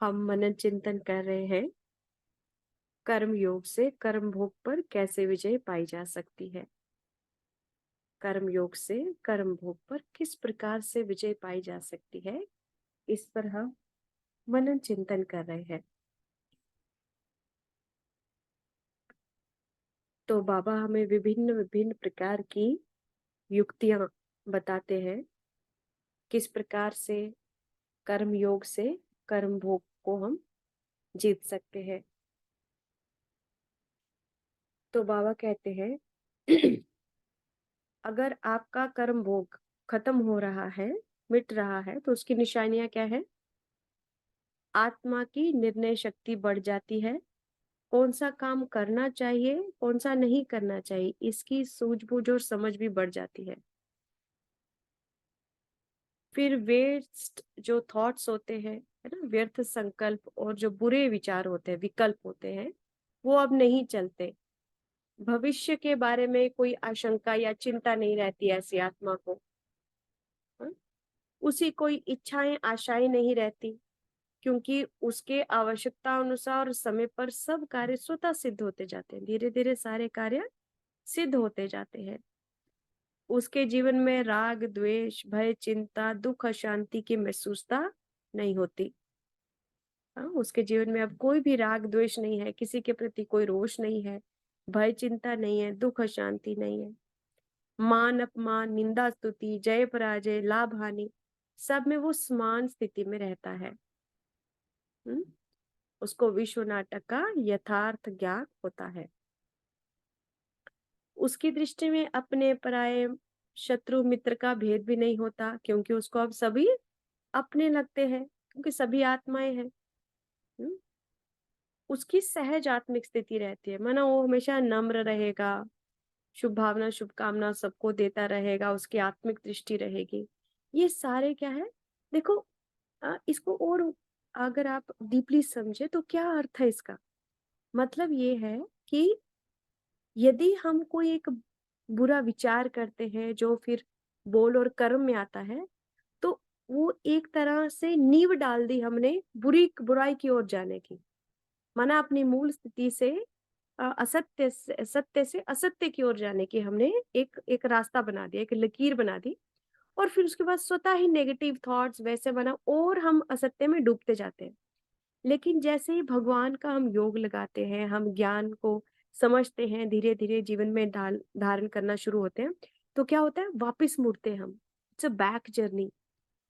हम मनन चिंतन कर रहे हैं कर्म योग से कर्म भोग पर कैसे विजय पाई जा सकती है। कर्म योग से कर्म भोग पर किस प्रकार से विजय पाई जा सकती है, इस पर हम मनन चिंतन कर रहे हैं। तो बाबा हमें विभिन्न विभिन्न प्रकार की युक्तियां बताते हैं, किस प्रकार से कर्म योग से कर्म भोग को हम जीत सकते हैं। तो बाबा कहते हैं अगर आपका कर्म भोग खत्म हो रहा है, मिट रहा है, तो उसकी निशानियां क्या है? आत्मा की निर्णय शक्ति बढ़ जाती है, कौन सा काम करना चाहिए कौन सा नहीं करना चाहिए इसकी सूझबूझ और समझ भी बढ़ जाती है। फिर वेस्ट जो थॉट्स होते हैं, है ना, व्यर्थ संकल्प और जो बुरे विचार होते हैं, विकल्प होते हैं, वो अब नहीं चलते। भविष्य के बारे में कोई आशंका या चिंता नहीं रहती ऐसी आत्मा को। हाँ? उसी कोई इच्छाएं आशाएं नहीं रहती, क्योंकि उसके आवश्यकता अनुसार और समय पर सब कार्य स्वतः सिद्ध होते जाते हैं। धीरे धीरे सारे कार्य सिद्ध होते जाते हैं। उसके जीवन में राग द्वेष भय चिंता दुख अशांति की महसूसता नहीं होती। हाँ, उसके जीवन में अब कोई भी राग द्वेष नहीं है, किसी के प्रति कोई रोष नहीं है, भय चिंता नहीं है, दुख अशांति नहीं है। मान अपमान निंदा स्तुति जय पराजय लाभ हानि सब में वो समान स्थिति में रहता है। हम्म? उसको विश्व नाटक का यथार्थ ज्ञान होता है। उसकी दृष्टि में अपने पराये शत्रु मित्र का भेद भी नहीं होता, क्योंकि उसको अब सभी अपने लगते हैं, क्योंकि सभी आत्माएं हैं। हम्म? उसकी सहज आत्मिक स्थिति रहती है, माना वो हमेशा नम्र रहेगा, शुभ भावना शुभकामना सबको देता रहेगा, उसकी आत्मिक दृष्टि रहेगी। ये सारे क्या है, देखो, इसको और अगर आप डीपली समझे तो क्या अर्थ है इसका? मतलब ये है कि यदि हम कोई एक बुरा विचार करते हैं जो फिर बोल और कर्म में आता है, तो वो एक तरह से नींव डाल दी हमने बुराई की ओर जाने की। माना अपनी मूल स्थिति से सत्य से असत्य की ओर जाने की हमने एक एक रास्ता बना दिया, एक लकीर बना दी। और फिर उसके बाद स्वतः ही नेगेटिव थॉट्स वैसे बना और हम असत्य में डूबते जाते हैं। लेकिन जैसे ही भगवान का हम योग लगाते हैं, हम ज्ञान को समझते हैं, धीरे धीरे जीवन में धारण करना शुरू होते हैं, तो क्या होता है, वापस मुड़ते हैं हम। इट्स अ बैक जर्नी,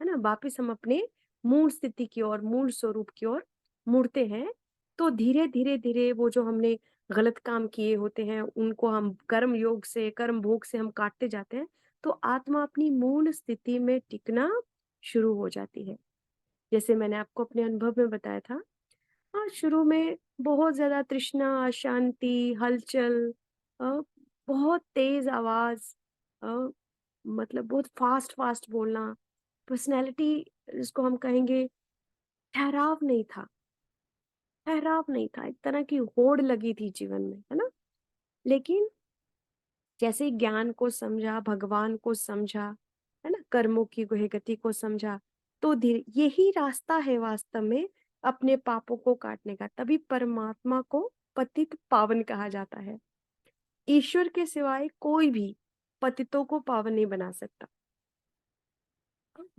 है ना, वापस हम अपने मूल स्थिति की ओर, मूल स्वरूप की ओर मुड़ते हैं। तो धीरे धीरे धीरे वो जो हमने गलत काम किए होते हैं उनको हम कर्म योग से कर्म भोग से हम काटते जाते हैं, तो आत्मा अपनी मूल स्थिति में टिकना शुरू हो जाती है। जैसे मैंने आपको अपने अनुभव में बताया था, हाँ, शुरू में बहुत ज्यादा तृष्णा अशांति हलचल, अ, बहुत तेज आवाज, अ, मतलब बहुत फास्ट फास्ट बोलना, पर्सनैलिटी जिसको हम कहेंगे, ठहराव नहीं था। ठहराव नहीं था, एक तरह की होड़ लगी थी जीवन में, है ना। लेकिन जैसे ही ज्ञान को समझा, भगवान को समझा, है ना, कर्मों की वह गति को समझा, तो धीरे यही रास्ता है वास्तव में अपने पापों को काटने का। तभी परमात्मा को पतित पावन कहा जाता है। ईश्वर के सिवाय कोई भी पतितों को पावन नहीं बना सकता।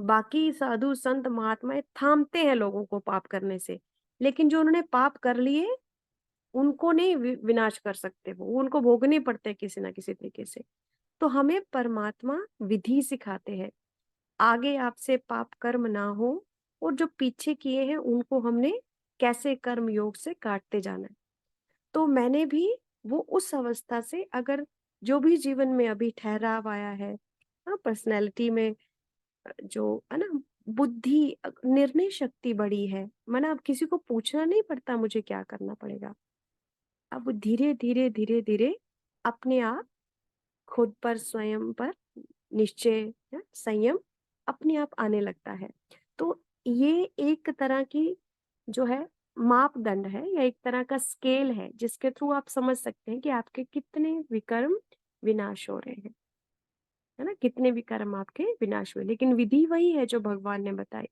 बाकी साधु संत महात्माएं थामते हैं लोगों को पाप करने से, लेकिन जो उन्होंने पाप कर लिए उनको नहीं विनाश कर सकते, वो उनको भोगने पड़ते हैं किसी ना किसी तरीके से। तो हमें परमात्मा विधि सिखाते हैं, आगे आपसे पाप कर्म ना हो, और जो पीछे किए हैं उनको हमने कैसे कर्म योग से काटते जाना है। तो मैंने भी वो उस अवस्था से, अगर जो भी जीवन में अभी ठहराव आया है, हाँ, पर्सनैलिटी में जो है ना, बुद्धि निर्णय शक्ति बड़ी है, माना अब किसी को पूछना नहीं पड़ता मुझे क्या करना पड़ेगा। अब धीरे धीरे धीरे धीरे अपने आप खुद पर स्वयं पर निश्चय, संयम अपने आप आने लगता है। तो ये एक तरह की जो है मापदंड है, या एक तरह का स्केल है जिसके थ्रू आप समझ सकते हैं कि आपके कितने विकर्म विनाश हो रहे हैं, है ना, कितने विकर्म आपके विनाश हुए। लेकिन विधि वही है जो भगवान ने बताई।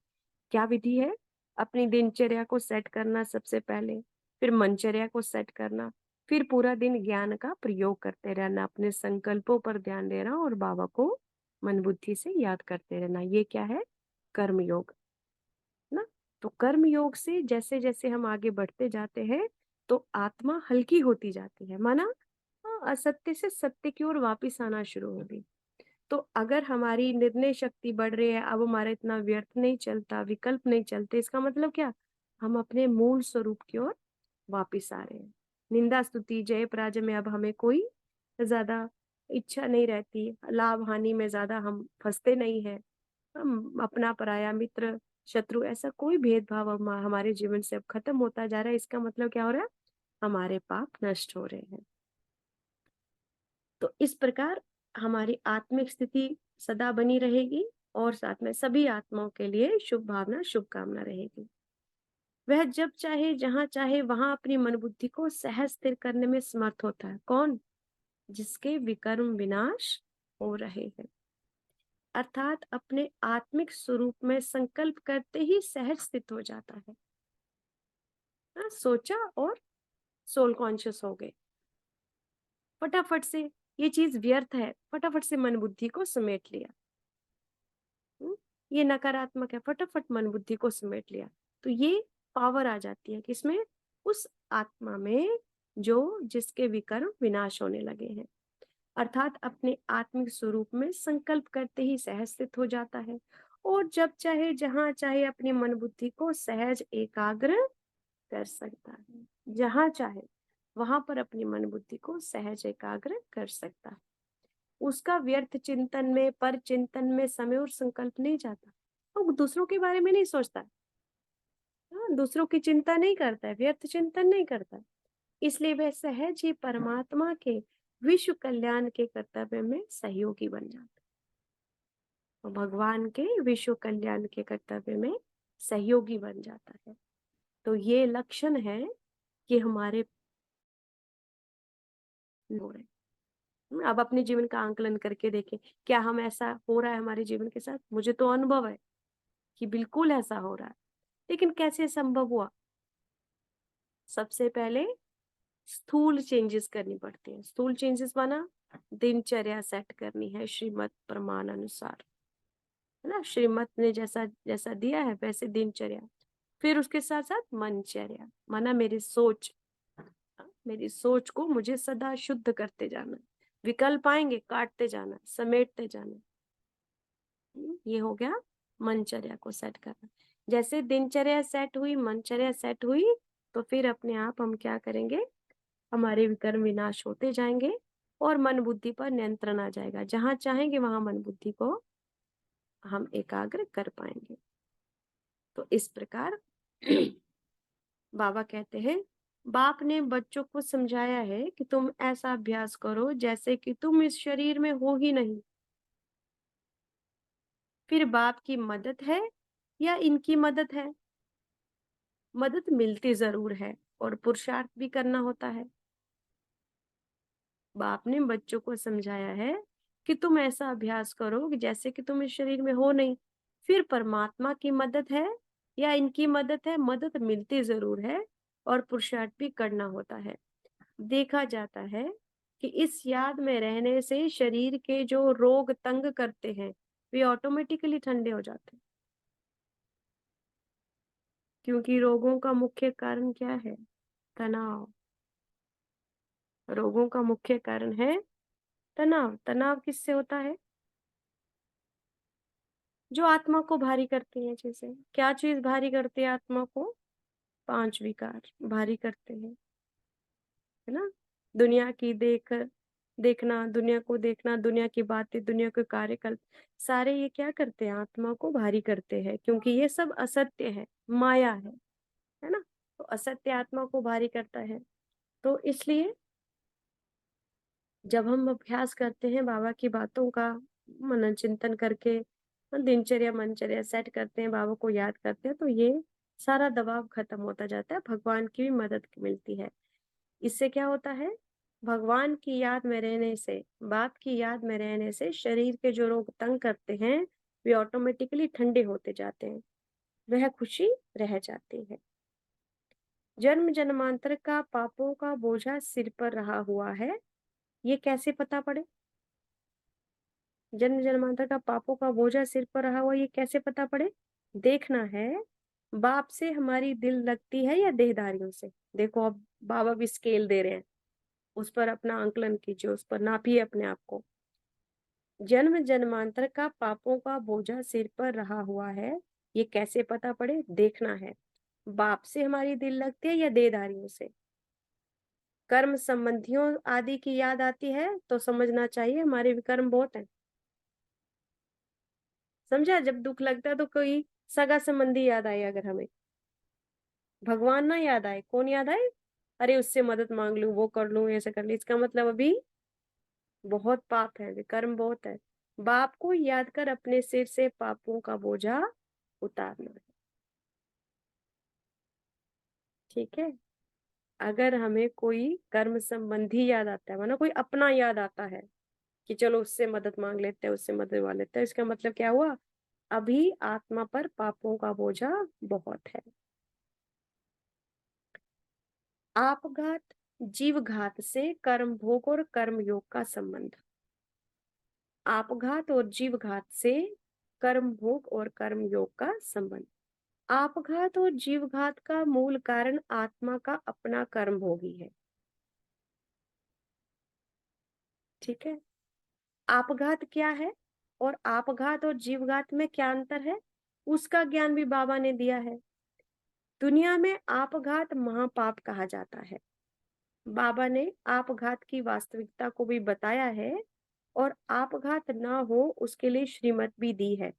क्या विधि है? अपनी दिनचर्या को सेट करना सबसे पहले, फिर मनचर्या को सेट करना, फिर पूरा दिन ज्ञान का प्रयोग करते रहना, अपने संकल्पों पर ध्यान देना और बाबा को मन बुद्धि से याद करते रहना। ये क्या है? कर्म योग ना। तो कर्म योग से जैसे जैसे हम आगे बढ़ते जाते हैं तो आत्मा हल्की होती जाती है, माना असत्य से सत्य की ओर वापिस आना शुरू होगी। तो अगर हमारी निर्णय शक्ति बढ़ रही है, अब हमारा इतना व्यर्थ नहीं चलता, विकल्प नहीं चलते, इसका मतलब क्या? हम अपने मूल स्वरूप की ओर वापिस आ रहे हैं। निंदा स्तुति जय पराजय में अब हमें कोई ज्यादा इच्छा नहीं रहती, लाभ हानि में ज्यादा हम फंसते नहीं है। हम अपना पराया मित्र शत्रु ऐसा कोई भेदभाव हमारे जीवन से अब खत्म होता जा रहा है। इसका मतलब क्या हो रहा है? हमारे पाप नष्ट हो रहे हैं। तो इस प्रकार हमारी आत्मिक स्थिति सदा बनी रहेगी और साथ में सभी आत्माओं के लिए शुभ भावना शुभकामना रहेगी। वह जब चाहे जहां चाहे वहां अपनी मन बुद्धि को सहज स्थिर करने में समर्थ होता है। कौन? जिसके विकर्म विनाश हो रहे हैं, अर्थात अपने आत्मिक स्वरूप में संकल्प करते ही सहज स्थित हो जाता है। सोचा और सोल कॉन्शियस हो गए, फटाफट से ये चीज व्यर्थ है, फटाफट से मन बुद्धि को समेट लिया। ये नकारात्मक है, फटाफट मन बुद्धि को समेट लिया। तो ये पावर आ जाती है किसमें? उस आत्मा में जो जिसके विकर्म विनाश होने लगे हैं, अर्थात अपने आत्मिक स्वरूप में संकल्प करते ही सहज स्थित हो जाता है और जब चाहे जहां चाहे अपनी मन बुद्धि को सहज एकाग्र कर सकता है। जहां चाहे वहां पर अपनी मन बुद्धि को सहज एकाग्र कर सकता है। उसका व्यर्थ चिंतन में, पर चिंतन में समय और संकल्प नहीं जाता। वो दूसरों के बारे में नहीं सोचता, दूसरों की चिंता नहीं करता है, व्यर्थ चिंतन नहीं करता। इसलिए वह सहज ही परमात्मा के विश्व कल्याण के कर्तव्य में सहयोगी बन जाता है। तो भगवान के विश्व कल्याण के कर्तव्य में सहयोगी बन जाता है। तो ये लक्षण है कि हमारे हो रहे। अब अपने जीवन का आंकलन करके देखें, क्या हम ऐसा हो रहा है हमारे जीवन के साथ? मुझे तो अनुभव है कि बिल्कुल ऐसा हो रहा है। लेकिन कैसे संभव हुआ? सबसे पहले स्थूल चेंजेस करनी पड़ती है। स्थूल चेंजेस माना दिनचर्या सेट करनी है श्रीमत प्रमाण अनुसार, है ना। श्रीमत ने जैसा जैसा दिया है वैसे दिनचर्या। फिर उसके साथ साथ मनचर्या, माना मेरी सोच को मुझे सदा शुद्ध करते जाना। विकल्प आएंगे, काटते जाना, समेटते जाना। ये हो गया मनचर्या को सेट करना। जैसे दिनचर्या सेट हुई, मनचर्या सेट हुई, तो फिर अपने आप हम क्या करेंगे? हमारे विकर्म विनाश होते जाएंगे और मन बुद्धि पर नियंत्रण आ जाएगा। जहां चाहेंगे वहां मन बुद्धि को हम एकाग्र कर पाएंगे। तो इस प्रकार बाबा कहते हैं, बाप ने बच्चों को समझाया है कि तुम ऐसा अभ्यास करो जैसे कि तुम इस शरीर में हो ही नहीं। फिर बाप की मदद है या इनकी मदद है? मदद मिलती जरूर है और पुरुषार्थ भी करना होता है। बाप ने बच्चों को समझाया है कि तुम ऐसा अभ्यास करो कि जैसे कि तुम इस शरीर में हो नहीं। फिर परमात्मा की मदद है या इनकी मदद है? मदद मिलती जरूर है और पुरुषार्थ भी करना होता है। देखा जाता है कि इस याद में रहने से शरीर के जो रोग तंग करते हैं वे ऑटोमेटिकली ठंडे हो जाते हैं। क्योंकि रोगों का मुख्य कारण क्या है? तनाव। रोगों का मुख्य कारण है तनाव। तनाव किससे होता है? जो आत्मा को भारी करती है चीजें। क्या चीज भारी करती है आत्मा को? पांच विकार भारी करते हैं, है ना। दुनिया की देखना, दुनिया को देखना, दुनिया की बातें, दुनिया के कार्यकल्प, सारे ये क्या करते हैं? आत्मा को भारी करते हैं, क्योंकि ये सब असत्य है, माया है ना। तो असत्य आत्मा को भारी करता है। तो इसलिए जब हम अभ्यास करते हैं बाबा की बातों का मनन चिंतन करके, दिनचर्या मनचर्या सेट करते हैं, बाबा को याद करते हैं, तो ये सारा दबाव खत्म होता जाता है, भगवान की भी मदद मिलती है। इससे क्या होता है? भगवान की याद में रहने से, बाप की याद में रहने से शरीर के जो रोग तंग करते हैं वे ऑटोमेटिकली ठंडे होते जाते हैं। वह खुशी रह जाती है। जन्म जन्मांतर का पापों का बोझा सिर पर रहा हुआ है, ये कैसे पता पड़े? जन्म जन्मांतर का पापों का बोझा सिर पर रहा हुआ, ये कैसे पता पड़े? देखना है बाप से हमारी दिल लगती है या देहधारियों से। देखो अब बाबा भी स्केल दे रहे हैं, उस पर अपना आंकलन कीजिए, उस पर नापिए अपने आप को। जन्म जन्मांतर का पापों का बोझा सिर पर रहा हुआ है, ये कैसे पता पड़े? देखना है बाप से हमारी दिल लगती है या देहधारियों से। कर्म संबंधियों आदि की याद आती है तो समझना चाहिए हमारे विकर्म बहुत हैं। समझा? जब दुख लगता है तो कोई सगा संबंधी याद आए, अगर हमें भगवान ना याद आए, कौन याद आए? अरे उससे मदद मांग लूं, वो कर लूं, ऐसे कर लूं, इसका मतलब अभी बहुत पाप है, विकर्म बहुत है। बाप को याद कर अपने सिर से पापों का बोझा उतारना है। ठीक है? अगर हमें कोई कर्म संबंधी याद आता है, माना कोई अपना याद आता है कि चलो उससे मदद मांग लेते हैं, उससे मदद वा लेते हैं, इसका मतलब क्या हुआ? अभी आत्मा पर पापों का बोझा बहुत है। आपघात जीवघात से कर्म भोग और कर्म योग का संबंध। आपघात और जीवघात से कर्म भोग और कर्म योग का संबंध। आपघात और जीवघात का मूल कारण आत्मा का अपना कर्म भोगी है। ठीक है? आपघात क्या है और आपघात और जीवघात में क्या अंतर है, उसका ज्ञान भी बाबा ने दिया है। दुनिया में आपघात महापाप कहा जाता है। बाबा ने आपघात की वास्तविकता को भी बताया है और आपघात ना हो उसके लिए श्रीमत भी दी है।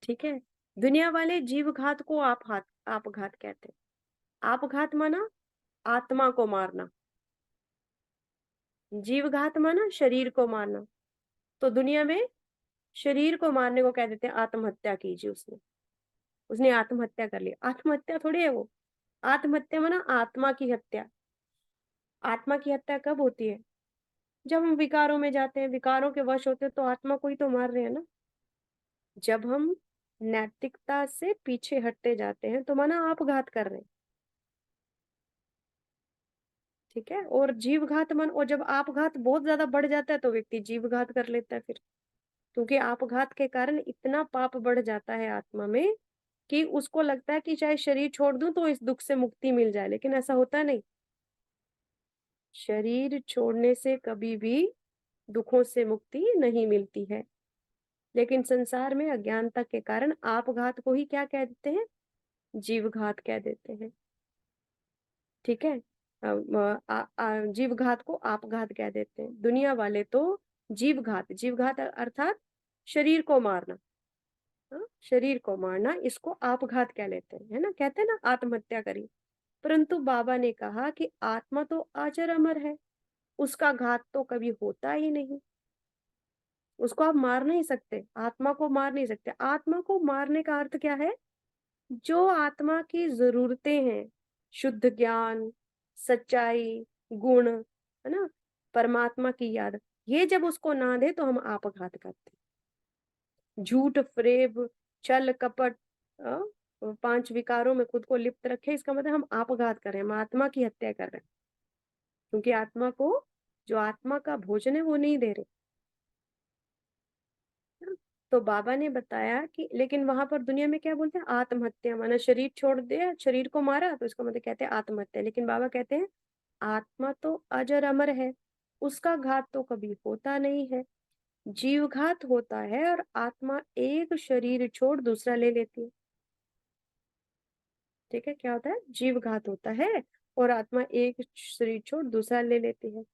ठीक है? दुनिया वाले जीवघात को आपघात कहते हैं। आपघात माना आत्मा को मारना, जीवघात माना शरीर को मारना। तो दुनिया में शरीर को मारने को कह देते हैं आत्महत्या कीजिए, उसने उसने आत्महत्या कर ली। आत्महत्या थोड़ी है वो। आत्महत्या माना आत्मा की हत्या। आत्मा की हत्या कब होती है? जब हम विकारों में जाते हैं, विकारों के वश होते हैं, तो आत्मा को ही तो मार रहे हैं ना। जब हम नैतिकता से पीछे हटते जाते हैं तो माना आपघात कर रहे हैं। ठीक है? और जीवघात मन, और जब आपघात बहुत ज्यादा बढ़ जाता है तो व्यक्ति जीवघात कर लेता है फिर। क्योंकि आपघात के कारण इतना पाप बढ़ जाता है आत्मा में कि उसको लगता है कि चाहे शरीर छोड़ दूं तो इस दुख से मुक्ति मिल जाए, लेकिन ऐसा होता नहीं। शरीर छोड़ने से कभी भी दुखों से मुक्ति नहीं मिलती है। लेकिन संसार में अज्ञानता के कारण आपघात को ही क्या कह देते हैं? जीवघात कह देते हैं। ठीक है? जीवघात को आपघात कह देते हैं। दुनिया वाले तो जीवघात, जीवघात अर्थात शरीर को मारना। हाँ? शरीर को मारना, इसको आपघात कह लेते हैं, है ना? कहते हैं ना आत्महत्या करी। परंतु बाबा ने कहा कि आत्मा तो अजर अमर है, उसका घात तो कभी होता ही नहीं। उसको आप मार नहीं सकते, आत्मा को मार नहीं सकते। आत्मा को मारने का अर्थ क्या है? जो आत्मा की जरूरतें हैं, शुद्ध ज्ञान, सच्चाई, गुण, है ना, परमात्मा की याद, ये जब उसको ना दे तो हम आपघात करते हैं। झूठ, फरेब, छल, कपट, अ, पांच विकारों में खुद को लिप्त रखे, इसका मतलब हम आपघात कर रहे हैं, हम आत्मा की हत्या कर रहे हैं। क्योंकि आत्मा को जो आत्मा का भोजन है वो नहीं दे रहे। तो बाबा ने बताया कि लेकिन वहां पर दुनिया में क्या बोलते हैं? आत्महत्या, माना शरीर छोड़ दिया, शरीर को मारा, तो इसका मतलब कहते हैं आत्महत्या। लेकिन बाबा कहते हैं आत्मा तो अजर अमर है, उसका घात तो कभी होता नहीं है। जीव घात होता है और आत्मा एक शरीर छोड़ दूसरा ले लेती है। ठीक है? क्या होता है? जीव घात होता है और आत्मा एक शरीर छोड़ दूसरा ले लेती है।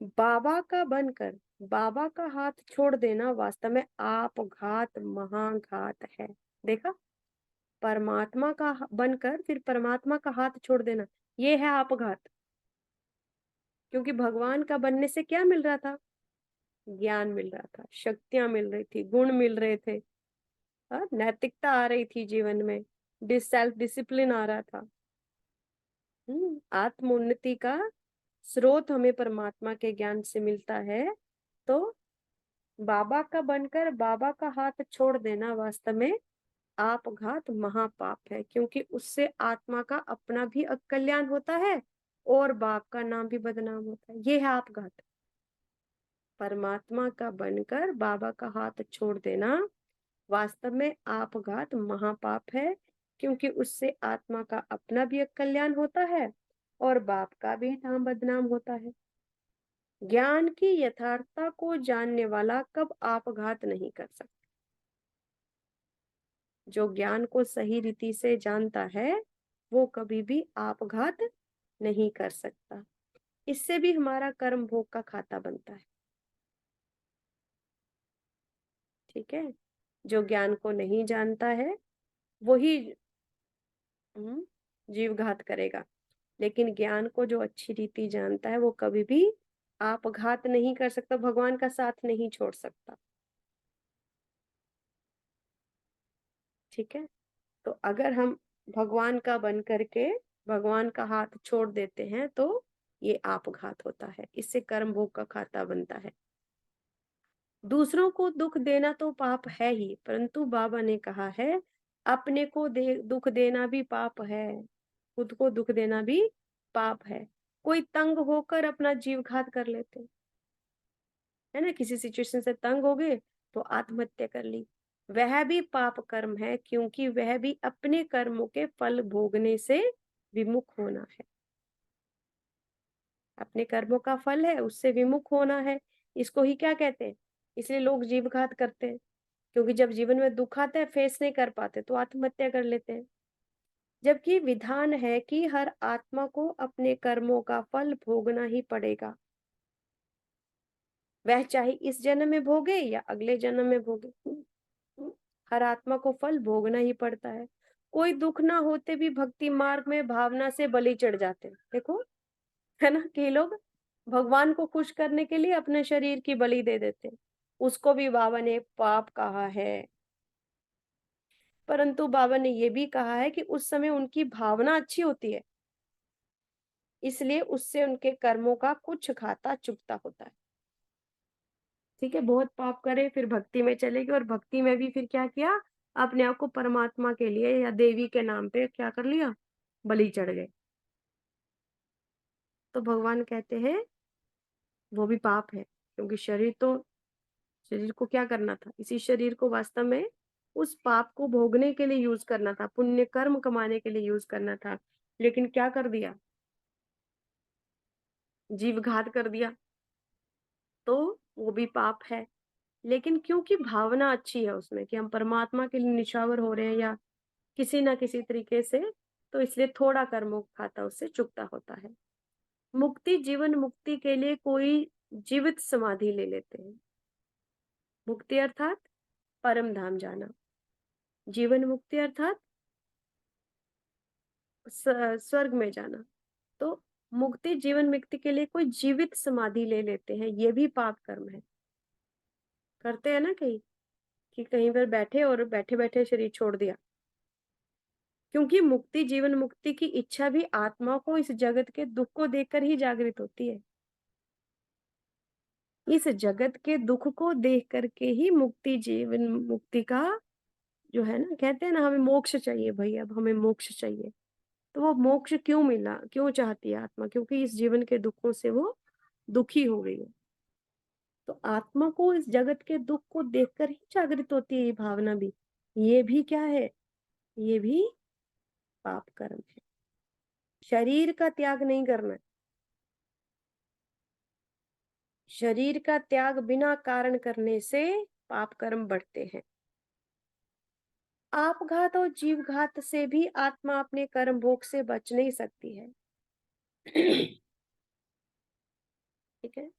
बाबा का बनकर बाबा का हाथ छोड़ देना वास्तव में आपघात, महाघात है। देखा? परमात्मा का बनकर फिर परमात्मा का हाथ छोड़ देना, ये है आपघात। क्योंकि भगवान का बनने से क्या मिल रहा था? ज्ञान मिल रहा था, शक्तियां मिल रही थी, गुण मिल रहे थे, नैतिकता आ रही थी जीवन में, सेल्फ डिसिप्लिन आ रहा था। आत्मोन्नति का स्रोत हमें परमात्मा के ज्ञान से मिलता है। तो बाबा का बनकर बाबा का हाथ छोड़ देना वास्तव में आपघात महापाप है, क्योंकि उससे आत्मा का अपना भी अकल्याण होता है और बाप का नाम भी बदनाम होता है। ये है आपघात। परमात्मा का बनकर बाबा का हाथ छोड़ देना वास्तव में आपघात महापाप है, क्योंकि उससे आत्मा का अपना भी कल्याण होता है और बाप का भी नाम बदनाम होता है। ज्ञान की यथार्थता को जानने वाला कब आपघात नहीं कर सकता। जो ज्ञान को सही रीति से जानता है वो कभी भी आपघात नहीं कर सकता। इससे भी हमारा कर्म भोग का खाता बनता है। ठीक है, जो ज्ञान को नहीं जानता है वही जीव घात करेगा, लेकिन ज्ञान को जो अच्छी रीति जानता है वो कभी भी आपघात नहीं कर सकता, भगवान का साथ नहीं छोड़ सकता। ठीक है, तो अगर हम भगवान का बन करके भगवान का हाथ छोड़ देते हैं तो ये आपघात होता है, इससे कर्म भोग का खाता बनता है। दूसरों को दुख देना तो पाप है ही, परंतु बाबा ने कहा है अपने को दुख देना भी पाप है, खुद को दुख देना भी पाप है। कोई तंग होकर अपना जीव घात कर लेते, है ना, किसी सिचुएशन से तंग हो गए तो आत्महत्या कर ली, वह भी पाप कर्म है, क्योंकि वह भी अपने कर्मों के फल भोगने से विमुख होना है। अपने कर्मों का फल है उससे विमुख होना है, इसको ही क्या कहते हैं। इसलिए लोग जीव घात करते हैं, क्योंकि जब जीवन में दुख आता है फेस नहीं कर पाते तो आत्महत्या कर लेते हैं। जबकि विधान है कि हर आत्मा को अपने कर्मों का फल भोगना ही पड़ेगा, वह चाहे इस जन्म में भोगे या अगले जन्म में भोगे। हर आत्मा को फल भोगना ही पड़ता है। कोई दुख ना होते भी भक्ति मार्ग में भावना से बलि चढ़ जाते हैं, देखो, है ना, कि लोग भगवान को खुश करने के लिए अपने शरीर की बलि दे देते हैं, उसको भी बाबा ने पाप कहा है। परंतु बाबा ने ये भी कहा है कि उस समय उनकी भावना अच्छी होती है, इसलिए उससे उनके कर्मों का कुछ खाता चुकता होता है। ठीक है, बहुत पाप करे फिर भक्ति में चले गए और भक्ति में भी फिर क्या किया, अपने आप को परमात्मा के लिए या देवी के नाम पे क्या कर लिया, बलि चढ़ गए। तो भगवान कहते हैं वो भी पाप है, क्योंकि शरीर को क्या करना था, इसी शरीर को वास्तव में उस पाप को भोगने के लिए यूज करना था, पुण्य कर्म कमाने के लिए यूज करना था, लेकिन क्या कर दिया, जीव घात कर दिया, तो वो भी पाप है। लेकिन क्योंकि भावना अच्छी है उसमें कि हम परमात्मा के लिए निछावर हो रहे हैं या किसी ना किसी तरीके से, तो इसलिए थोड़ा कर्मों का खाता उससे चुकता होता है। मुक्ति, जीवन मुक्ति के लिए कोई जीवित समाधि ले लेते हैं। मुक्ति अर्थात परम धाम जाना, जीवन मुक्ति अर्थात स्वर्ग में जाना। तो मुक्ति जीवन मुक्ति के लिए कोई जीवित समाधि ले लेते हैं, ये भी पाप कर्म है। करते हैं ना कहीं, कि कहीं पर बैठे और बैठे बैठे शरीर छोड़ दिया, क्योंकि मुक्ति, जीवन मुक्ति की इच्छा भी आत्मा को इस जगत के दुख को देखकर ही जागृत होती है। इस जगत के दुख को देख करके ही मुक्ति, जीवन मुक्ति का जो है ना, कहते हैं ना हमें मोक्ष चाहिए भाई, अब हमें मोक्ष चाहिए। तो वो मोक्ष क्यों मिला, क्यों चाहती है आत्मा, क्योंकि इस जीवन के दुखों से वो दुखी हो गई है। तो आत्मा को इस जगत के दुख को देखकर ही जागृत होती है ये भावना भी। ये भी क्या है, ये भी पाप कर्म है। शरीर का त्याग नहीं करना है, शरीर का त्याग बिना कारण करने से पाप कर्म बढ़ते हैं। आपघात और जीवघात से भी आत्मा अपने कर्म भोग से बच नहीं सकती है। ठीक है,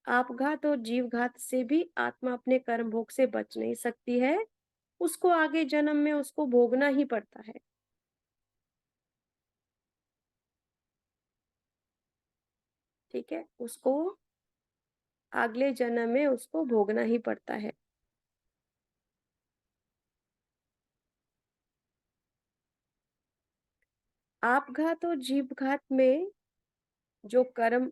आपघात और जीवघात से भी आत्मा अपने कर्म भोग से बच नहीं सकती है, उसको आगे जन्म में उसको भोगना ही पड़ता है। ठीक है, उसको अगले जन्म में उसको भोगना ही पड़ता है। आपघात और जीवघात में जो कर्म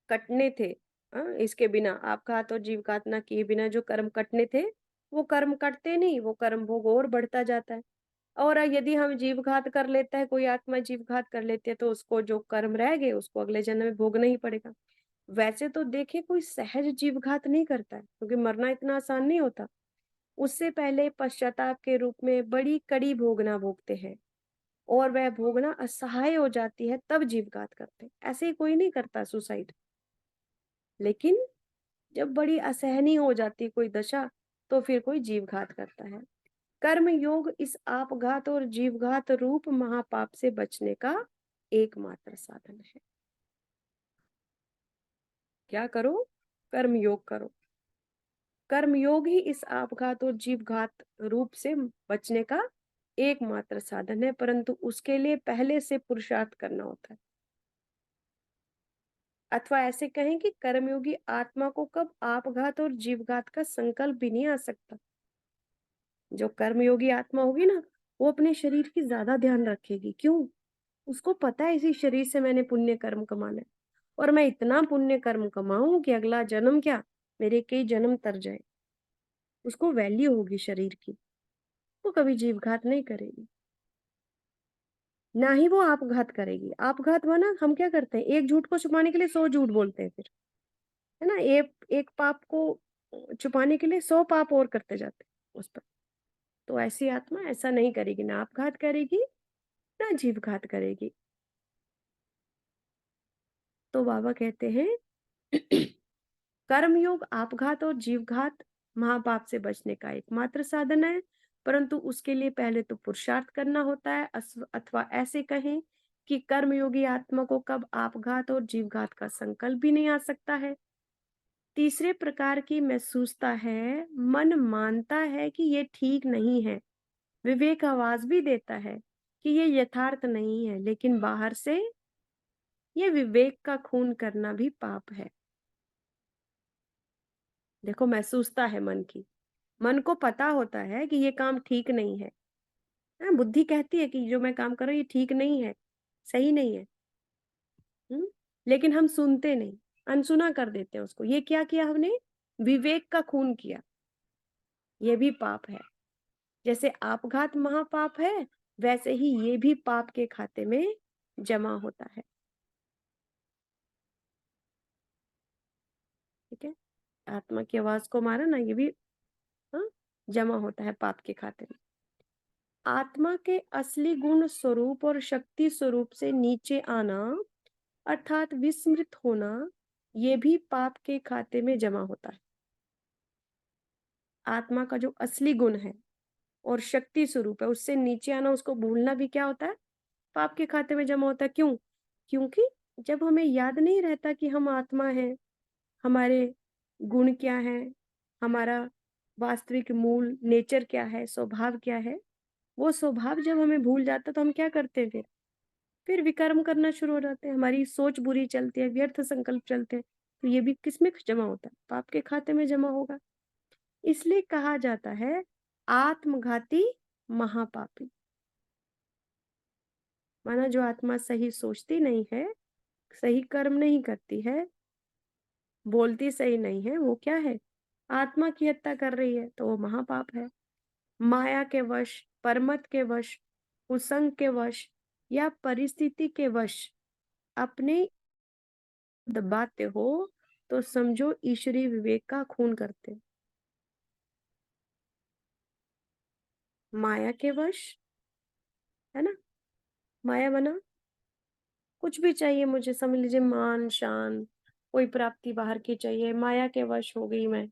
कटने थे इसके बिना आपघात और जीवघात ना किए बिना जो कर्म कटने थे, वो कर्म कटते नहीं, वो कर्म भोग और बढ़ता जाता है। और यदि हम जीवघात कर लेता है, कोई आत्मा जीवघात कर लेती है, तो उसको जो कर्म रह गए, उसको अगले जन्म में भोगना ही पड़ेगा। वैसे तो देखें कोई सहज जीवघात नहीं करता है, क्योंकि मरना इतना आसान नहीं होता। उससे पहले पश्चाताप के रूप में बड़ी कड़ी भोगना भोगते हैं, और वह भोगना असहाय हो जाती है, तब जीवघात करते हैं। ऐसे ही कोई नहीं करता सुसाइड। लेकिन जब बड़ी असहनीय हो जाती है कोई दशा, तो फिर कोई जीवघात करता है। कर्म योग इस आपघात और जीवघात रूप महापाप से बचने का एकमात्र साधन है। क्या करो? कर्म योग करो। कर्म योग ही इस आपघात और जीवघात रूप से बचने का एकमात्र साधन है, परंतु उसके लिए पहले से पुरुषार्थ करना होता है। अथवा ऐसे कहें कि कर्मयोगी आत्मा को कब आपघात और जीवघात का संकल्प भी नहीं आ सकता। जो कर्मयोगी आत्मा होगी ना, वो अपने शरीर की ज्यादा ध्यान रखेगी। क्यों? उसको पता है इसी शरीर से मैंने पुण्य कर्म कमाना है, और मैं इतना पुण्य कर्म कमाऊं कि अगला जन्म क्या, मेरे कई जन्म तर जाए। उसको वैल्यू होगी शरीर की। वो कभी जीवघात नहीं करेगी, ना ही वो आपघात करेगी। आपघात हुआ ना, हम क्या करते हैं, एक झूठ को छुपाने के लिए 100 झूठ बोलते हैं फिर, है ना। एक एक पाप को छुपाने के लिए 100 पाप और करते जाते हैं उस पर। तो ऐसी आत्मा ऐसा नहीं करेगी, ना आपघात करेगी, ना जीवघात करेगी। तो बाबा कहते हैं कर्मयोग आपघात और जीवघात महापाप से बचने का एकमात्र साधन है, परंतु उसके लिए पहले तो पुरुषार्थ करना होता है। अथवा ऐसे कहें कि कर्मयोगी आत्मा को कब आपघात और जीवघात का संकल्प भी नहीं आ सकता है। तीसरे प्रकार की महसूसता है, मन मानता है कि ये ठीक नहीं है, विवेक आवाज भी देता है कि ये यथार्थ नहीं है, लेकिन बाहर से ये विवेक का खून करना भी पाप है। देखो, महसूसता है मन की, मन को पता होता है कि ये काम ठीक नहीं है। हाँ, बुद्धि कहती है कि जो मैं काम कर रहा हूँ ये ठीक नहीं है, सही नहीं है। हम्म। लेकिन हम सुनते नहीं, अनसुना कर देते हैं उसको। ये क्या किया हमने? विवेक का खून किया। ये भी पाप है। जैसे आपघात महापाप है, वैसे ही ये भी पाप के खाते में जमा होता है। ठीक है। आत्मा की आवाज को मारा ना, ये भी हाँ, जमा होता है पाप के खाते में। आत्मा के असली गुण स्वरूप और शक्ति स्वरूप से नीचे आना, अर्थात विस्मृत होना, ये भी पाप के खाते में जमा होता है। आत्मा का जो असली गुण है और शक्ति स्वरूप है, उससे नीचे आना, उसको भूलना भी क्या होता है? पाप के खाते में जमा होता है। क्यों? क्योंकि जब हमें याद नहीं रहता कि हम आत्मा हैं, हमारे गुण क्या है, हमारा वास्तविक मूल नेचर क्या है, स्वभाव क्या है, वो स्वभाव जब हमें भूल जाता, तो हम क्या करते हैं फिर विकर्म करना शुरू हो जाते हैं। हमारी सोच बुरी चलती है, व्यर्थ संकल्प चलते हैं। तो ये भी किसमें जमा होता है? पाप के खाते में जमा होगा। इसलिए कहा जाता है आत्मघाती महापापी। माना जो आत्मा सही सोचती नहीं है, सही कर्म नहीं करती है, बोलती सही नहीं है, वो क्या है? आत्मा की हत्या कर रही है, तो वो महापाप है। माया के वश, परमत के वश, कुसंग के वश या परिस्थिति के वश अपने दबाते हो, तो समझो ईश्वरीय विवेक का खून करते। माया के वश, है ना। माया बना, कुछ भी चाहिए मुझे, समझ लीजिए मान शान, कोई प्राप्ति बाहर की चाहिए, माया के वश हो गई मैं।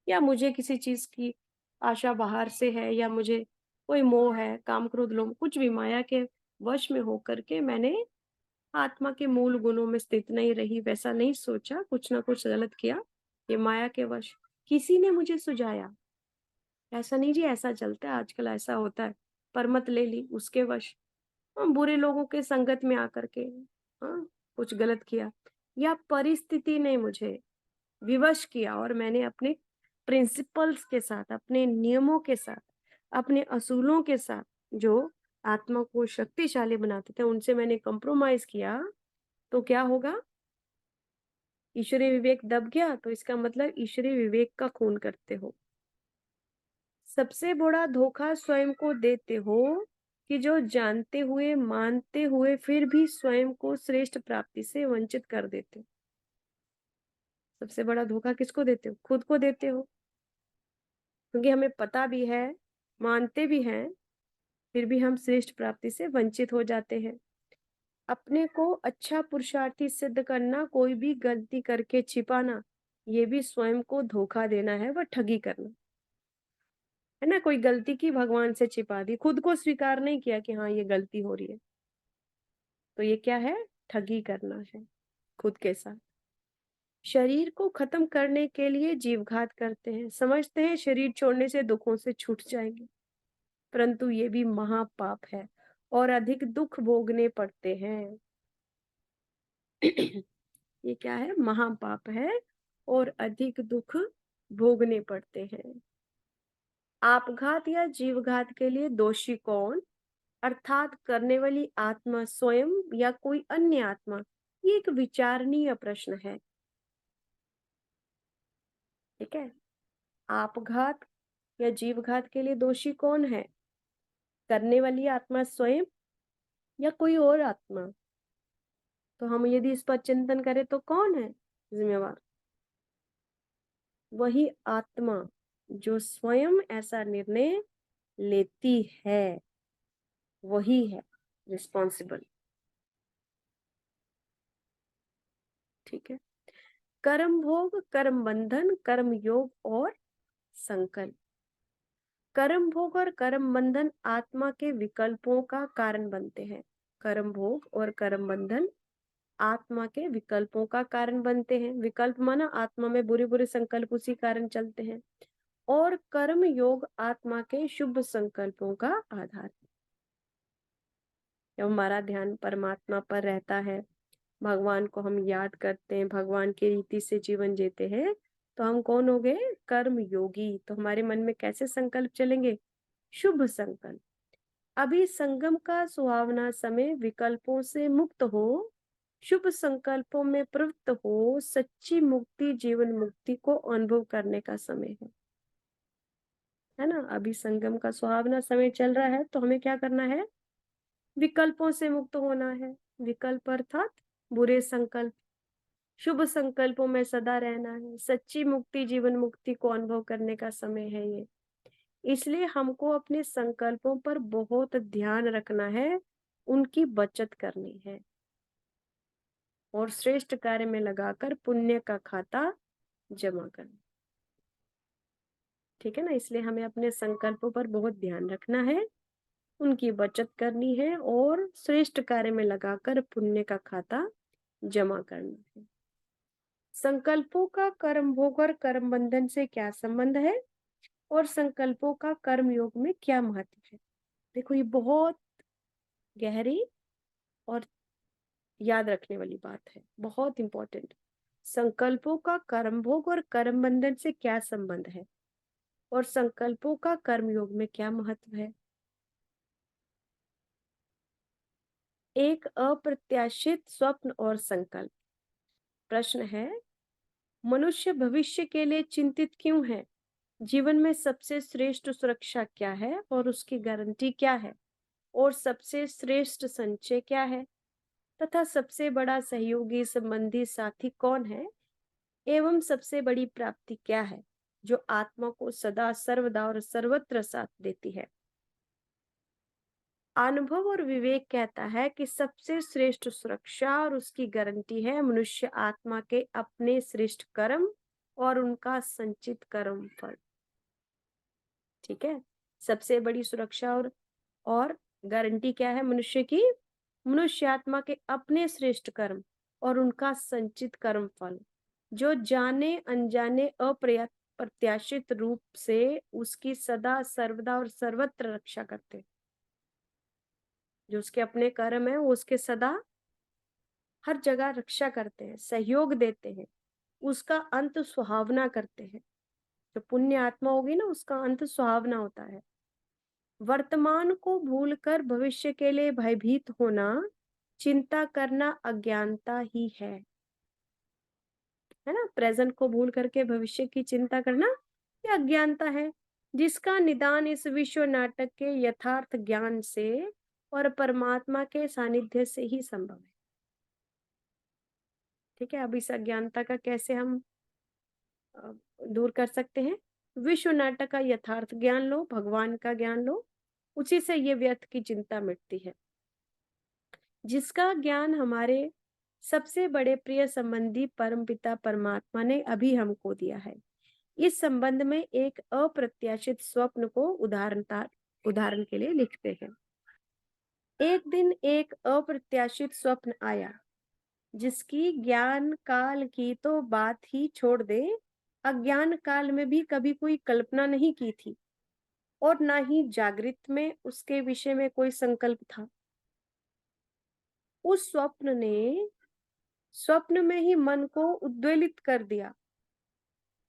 या मुझे किसी चीज की आशा बाहर से है, या मुझे कोई मोह है, काम क्रोध लोभ, कुछ भी माया के वश में होकर के मैंने आत्मा के मूल गुणों में स्थित नहीं रही, वैसा नहीं सोचा, कुछ ना कुछ गलत किया, ये माया के वश। किसी ने मुझे सुझाया, ऐसा नहीं जी, ऐसा चलता है आजकल, ऐसा होता है, परमत ले ली, उसके वश। बुरे लोगों के संगत में आकर के हाँ कुछ गलत किया। या परिस्थिति ने मुझे विवश किया, और मैंने अपने प्रिंसिपल्स के साथ, अपने नियमों के साथ, अपने असूलों के साथ, जो आत्मा को शक्तिशाली बनाते थे, उनसे मैंने कंप्रोमाइज किया। तो क्या होगा? ईश्वरीय विवेक दब गया तो इसका मतलब ईश्वरीय विवेक का खून करते हो। सबसे बड़ा धोखा स्वयं को देते हो कि जो जानते हुए मानते हुए फिर भी स्वयं को श्रेष्ठ प्राप्ति से वंचित कर देते हो। सबसे बड़ा धोखा किसको देते हो? खुद को देते हो, क्योंकि हमें पता भी है, मानते भी हैं, फिर भी हम श्रेष्ठ प्राप्ति से वंचित हो जाते हैं। अपने को अच्छा पुरुषार्थी सिद्ध करना, कोई भी गलती करके छिपाना, ये भी स्वयं को धोखा देना है, वह ठगी करना है ना। कोई गलती की, भगवान से छिपा दी, खुद को स्वीकार नहीं किया कि हाँ ये गलती हो रही है, तो ये क्या है? ठगी करना है खुद के साथ। शरीर को खत्म करने के लिए जीवघात करते हैं, समझते हैं शरीर छोड़ने से दुखों से छूट जाएंगे, परंतु ये भी महापाप है और अधिक दुख भोगने पड़ते हैं। ये क्या है? महापाप है और अधिक दुख भोगने पड़ते हैं। आपघात या जीवघात के लिए दोषी कौन? अर्थात करने वाली आत्मा स्वयं या कोई अन्य आत्मा? ये एक विचारणीय प्रश्न है। ठीक है, आपघात या जीवघात के लिए दोषी कौन है? करने वाली आत्मा स्वयं या कोई और आत्मा? तो हम यदि इस पर चिंतन करें तो कौन है जिम्मेवार? वही आत्मा जो स्वयं ऐसा निर्णय लेती है, वही है रिस्पॉन्सिबल। ठीक है, कर्म भोग, कर्म बंधन, कर्म योग और संकल्प। कर्म भोग और कर्म बंधन आत्मा के विकल्पों का कारण बनते हैं। कर्म भोग और कर्म बंधन आत्मा के विकल्पों का कारण बनते हैं। विकल्प माना आत्मा में बुरे बुरे संकल्प उसी कारण चलते हैं। और कर्म योग आत्मा के शुभ संकल्पों का आधार है। जब हमारा ध्यान परमात्मा पर रहता है, भगवान को हम याद करते हैं, भगवान की रीति से जीवन जीते हैं, तो हम कौन हो गए? कर्म योगी। तो हमारे मन में कैसे संकल्प चलेंगे? शुभ संकल्प। अभी संगम का सुहावना समय, विकल्पों से मुक्त हो, शुभ संकल्पों में प्रवृत्त हो, सच्ची मुक्ति जीवन मुक्ति को अनुभव करने का समय है ना। अभी संगम का सुहावना समय चल रहा है, तो हमें क्या करना है? विकल्पों से मुक्त होना है। विकल्प अर्थात बुरे संकल्प, शुभ संकल्पों में सदा रहना है। सच्ची मुक्ति जीवन मुक्ति को अनुभव करने का समय है ये। इसलिए हमको अपने संकल्पों पर बहुत ध्यान रखना है, उनकी बचत करनी है और श्रेष्ठ कार्य में लगाकर पुण्य का खाता जमा करना। ठीक है ना, इसलिए हमें अपने संकल्पों पर बहुत ध्यान रखना है, उनकी बचत करनी है और श्रेष्ठ कार्य में लगाकर पुण्य का खाता जमा करना है। संकल्पों का कर्म भोग और कर्म बंधन से क्या संबंध है और संकल्पों का कर्म योग में क्या महत्व है? देखो, ये बहुत गहरी और याद रखने वाली बात है, बहुत इंपॉर्टेंट। संकल्पों का कर्म भोग और कर्म बंधन से क्या संबंध है और संकल्पों का कर्म योग में क्या महत्व है? एक अप्रत्याशित स्वप्न और संकल्प। प्रश्न है, मनुष्य भविष्य के लिए चिंतित क्यों है? जीवन में सबसे श्रेष्ठ सुरक्षा क्या है और उसकी गारंटी क्या है? और सबसे श्रेष्ठ संचय क्या है? तथा सबसे बड़ा सहयोगी संबंधी साथी कौन है? एवं सबसे बड़ी प्राप्ति क्या है जो आत्मा को सदा सर्वदा और सर्वत्र साथ देती है? अनुभव और विवेक कहता है कि सबसे श्रेष्ठ सुरक्षा और उसकी गारंटी है मनुष्य आत्मा के अपने श्रेष्ठ कर्म और उनका संचित कर्म फल। ठीक है, सबसे बड़ी सुरक्षा और गारंटी क्या है मनुष्य की? मनुष्य आत्मा के अपने श्रेष्ठ कर्म और उनका संचित कर्म फल, जो जाने अनजाने अप्रत्याशित रूप से उसकी सदा सर्वदा और सर्वत्र रक्षा करते। जो उसके अपने कर्म है वो उसके सदा हर जगह रक्षा करते हैं, सहयोग देते हैं, उसका अंत सुहावना करते हैं। जो पुण्य आत्मा होगी ना, उसका अंत सुहावना होता है। वर्तमान को भूलकर भविष्य के लिए भयभीत होना, चिंता करना अज्ञानता ही है। है ना? प्रेजेंट को भूल करके भविष्य की चिंता करना ये अज्ञानता है, जिसका निदान इस विश्व नाटक के यथार्थ ज्ञान से और परमात्मा के सानिध्य से ही संभव है। ठीक है, अब इस अज्ञानता का कैसे हम अ, दूर कर सकते हैं? विश्व नाटक का यथार्थ ज्ञान लो, भगवान का ज्ञान लो, उसी से ये व्यर्थ की चिंता मिटती है। जिसका ज्ञान हमारे सबसे बड़े प्रिय संबंधी परमपिता परमात्मा ने अभी हमको दिया है। इस संबंध में एक अप्रत्याशित स्वप्न को उदाहरण के लिए लिखते हैं। एक दिन एक अप्रत्याशित स्वप्न आया, जिसकी ज्ञान काल की तो बात ही छोड़ दे, अज्ञान काल में भी कभी कोई कल्पना नहीं की थी और ना ही जागृत में उसके विषय में कोई संकल्प था। उस स्वप्न में ही मन को उद्वेलित कर दिया,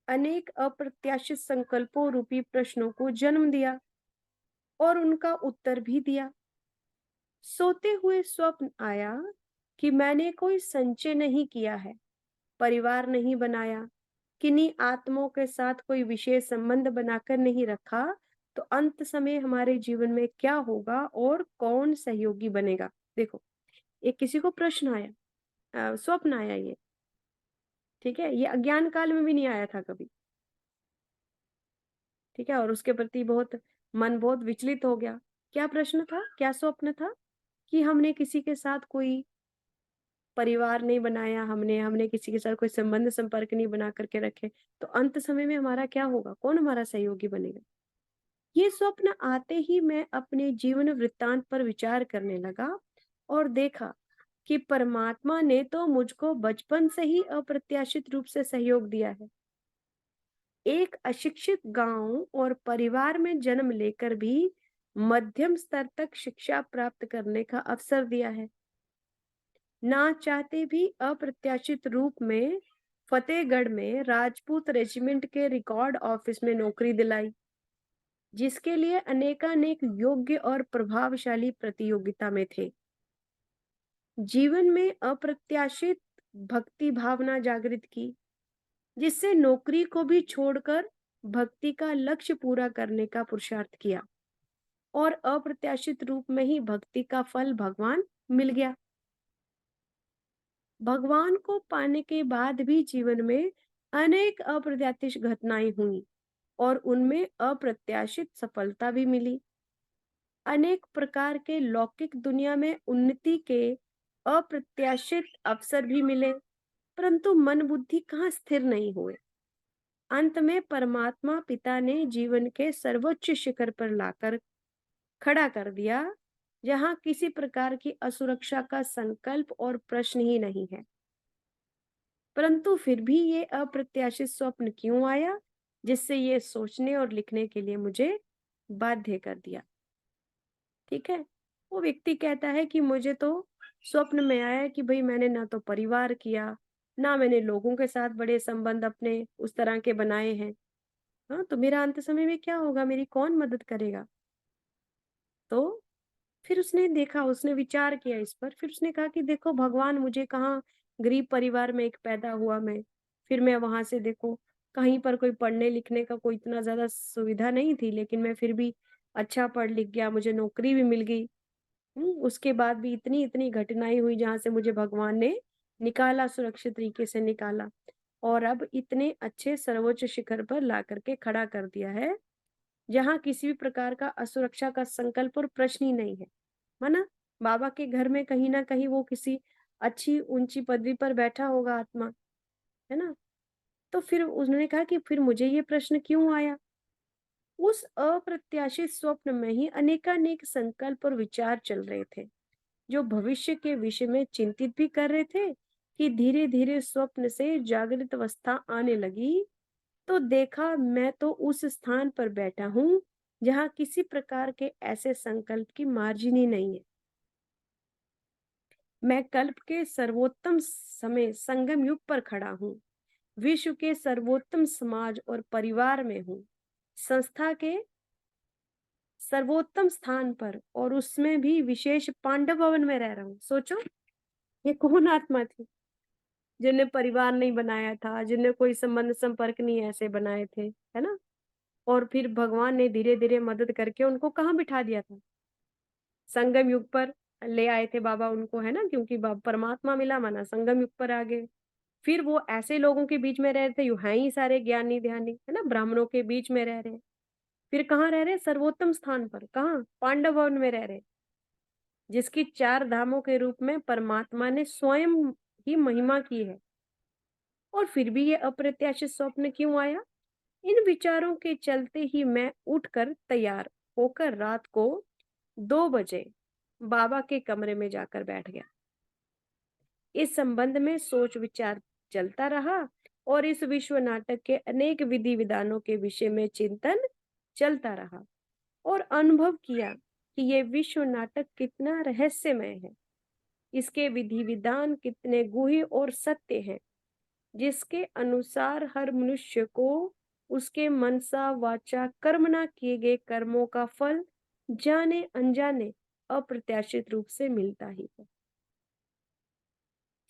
अनेक अप्रत्याशित संकल्पों रूपी प्रश्नों को जन्म दिया और उनका उत्तर भी दिया। सोते हुए स्वप्न आया कि मैंने कोई संचय नहीं किया है, परिवार नहीं बनाया, किन्हीं आत्माओं के साथ कोई विशेष संबंध बनाकर नहीं रखा, तो अंत समय हमारे जीवन में क्या होगा और कौन सहयोगी बनेगा? देखो, ये किसी को प्रश्न आया, स्वप्न आया ये, ठीक है? ये अज्ञान काल में भी नहीं आया था कभी, ठीक है? और उसके प्रति मन बहुत विचलित हो गया। क्या प्रश्न था? क्या स्वप्न था? कि हमने किसी के साथ कोई परिवार नहीं बनाया, हमने हमने किसी के साथ कोई संबंध संपर्क नहीं बना करके रखे, तो अंत समय में हमारा क्या होगा? कौन हमारा सहयोगी बनेगा? ये स्वप्न आते ही मैं अपने जीवन वृत्तांत पर विचार करने लगा और देखा कि परमात्मा ने तो मुझको बचपन से ही अप्रत्याशित रूप से सहयोग दिया है। एक अशिक्षित गांव और परिवार में जन्म लेकर भी मध्यम स्तर तक शिक्षा प्राप्त करने का अवसर दिया है। ना चाहते भी अप्रत्याशित रूप में फतेहगढ़ में राजपूत रेजिमेंट के रिकॉर्ड ऑफिस में नौकरी दिलाई, जिसके लिए अनेकानेक योग्य और प्रभावशाली प्रतियोगिता में थे। जीवन में अप्रत्याशित भक्ति भावना जागृत की, जिससे नौकरी को भी छोड़कर भक्ति का लक्ष्य पूरा करने का पुरुषार्थ किया और अप्रत्याशित रूप में ही भक्ति का फल भगवान मिल गया। भगवान को पाने के बाद भी जीवन में अनेक अप्रत्याशित घटनाएं हुई और उनमें अप्रत्याशित सफलता भी मिली। अनेक प्रकार के लौकिक दुनिया में उन्नति के अप्रत्याशित अवसर भी मिले, परंतु मन बुद्धि कहाँ स्थिर नहीं हुए। अंत में परमात्मा पिता ने जीवन के सर्वोच्च शिखर पर लाकर खड़ा कर दिया, जहां किसी प्रकार की असुरक्षा का संकल्प और प्रश्न ही नहीं है। परंतु फिर भी ये अप्रत्याशित स्वप्न क्यों आया, जिससे ये सोचने और लिखने के लिए मुझे बाध्य कर दिया। ठीक है, वो व्यक्ति कहता है कि मुझे तो स्वप्न में आया कि भाई मैंने ना तो परिवार किया, ना मैंने लोगों के साथ बड़े संबंध अपने उस तरह के बनाए हैं। हाँ, तो मेरा अंत समय में क्या होगा? मेरी कौन मदद करेगा? तो फिर उसने देखा, उसने विचार किया इस पर, फिर उसने कहा कि देखो भगवान मुझे कहाँ, गरीब परिवार में एक पैदा हुआ मैं, फिर मैं वहां से देखो कहीं पर कोई पढ़ने लिखने का कोई इतना ज्यादा सुविधा नहीं थी, लेकिन मैं फिर भी अच्छा पढ़ लिख गया, मुझे नौकरी भी मिल गई। उसके बाद भी इतनी इतनी घटनाएं हुई जहां से मुझे भगवान ने निकाला, सुरक्षित तरीके से निकाला और अब इतने अच्छे सर्वोच्च शिखर पर ला करके खड़ा कर दिया है, जहां किसी भी प्रकार का असुरक्षा का संकल्प और प्रश्न ही नहीं है। माना बाबा के घर में कहीं ना कहीं वो किसी अच्छी ऊंची पदवी पर बैठा होगा आत्मा, है ना? तो फिर उन्होंने कहा कि फिर मुझे ये प्रश्न क्यों आया? उस अप्रत्याशित स्वप्न में ही अनेकानेक संकल्प और विचार चल रहे थे, जो भविष्य के विषय में चिंतित भी कर रहे थे कि धीरे धीरे स्वप्न से जागृत अवस्था आने लगी, तो देखा मैं तो उस स्थान पर बैठा हूं जहां किसी प्रकार के ऐसे संकल्प की मार्जिन ही नहीं है। मैं कल्प के सर्वोत्तम समय संगम युग पर खड़ा हूँ, विश्व के सर्वोत्तम समाज और परिवार में हूँ, संस्था के सर्वोत्तम स्थान पर, और उसमें भी विशेष पांडव भवन में रह रहा हूँ। सोचो ये कौन आत्मा थी? जिनने परिवार नहीं बनाया था, जिनने कोई संबंध संपर्क नहीं ऐसे बनाए थे, है ना? और फिर भगवान ने धीरे-धीरे मदद करके उनको कहाँ बिठा दिया था? संगम युग पर ले आए थे बाबा उनको, है ना? क्योंकि परमात्मा मिला माना संगम युग पर आ गए। फिर वो ऐसे लोगों के बीच में रह रहे थे, यो हैं ही सारे ज्ञानी ध्यानी, है ना? ब्राह्मणों के बीच में रह रहे हैं। फिर कहाँ रह रहे हैं? सर्वोत्तम स्थान पर, कहाँ? पांडव भवन में रह रहे हैं, जिसकी 4 धामों के रूप में परमात्मा ने स्वयं ही महिमा की है। और फिर भी ये अप्रत्याशित स्वप्न क्यों आया? इन विचारों के चलते ही मैं उठकर तैयार होकर रात को 2 बजे बाबा के कमरे में जाकर बैठ गया। इस संबंध में सोच विचार चलता रहा और इस विश्व नाटक के अनेक विधि विधानों के विषय में चिंतन चलता रहा और अनुभव किया कि ये विश्व नाटक कितना रहस्यमय है। इसके विधि विधान कितने गूढ़ और सत्य हैं, जिसके अनुसार हर मनुष्य को उसके मनसा वाचा कर्मणा किए गए कर्मों का फल जाने अनजाने अप्रत्याशित रूप से मिलता ही है।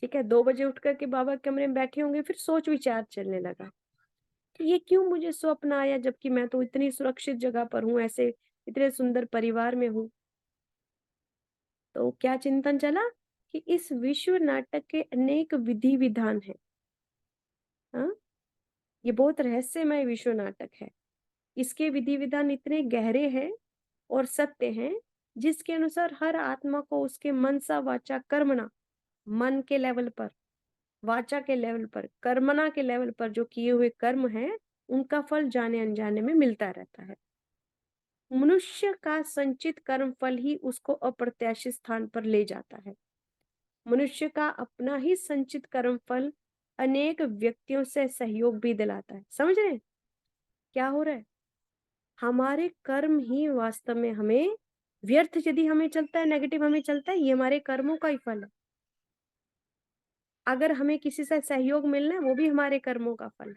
ठीक है, 2 बजे उठ करके बाबा के कमरे में बैठे होंगे, फिर सोच विचार चलने लगा कि ये क्यों मुझे स्वप्न आया, जबकि मैं तो इतनी सुरक्षित जगह पर हूँ, ऐसे इतने सुंदर परिवार में हूँ। तो क्या चिंतन चला कि इस विश्व नाटक के अनेक विधि विधान है। हाँ, ये बहुत रहस्यमय विश्व नाटक है। इसके विधि विधान इतने गहरे हैं और सत्य हैं, जिसके अनुसार हर आत्मा को उसके मनसा वाचा कर्मणा, मन के लेवल पर, वाचा के लेवल पर, कर्मणा के लेवल पर जो किए हुए कर्म है, उनका फल जाने अनजाने में मिलता रहता है। मनुष्य का संचित कर्म फल ही उसको अप्रत्याशित स्थान पर ले जाता है। मनुष्य का अपना ही संचित कर्म फल अनेक व्यक्तियों से सहयोग भी दिलाता है। समझ रहे हैं क्या हो रहा है? हमारे कर्म ही वास्तव में हमें व्यर्थ यदि हमें चलता है, नेगेटिव हमें चलता है, ये हमारे कर्मों का ही फल है। अगर हमें किसी से सहयोग मिलना है, वो भी हमारे कर्मों का फल है।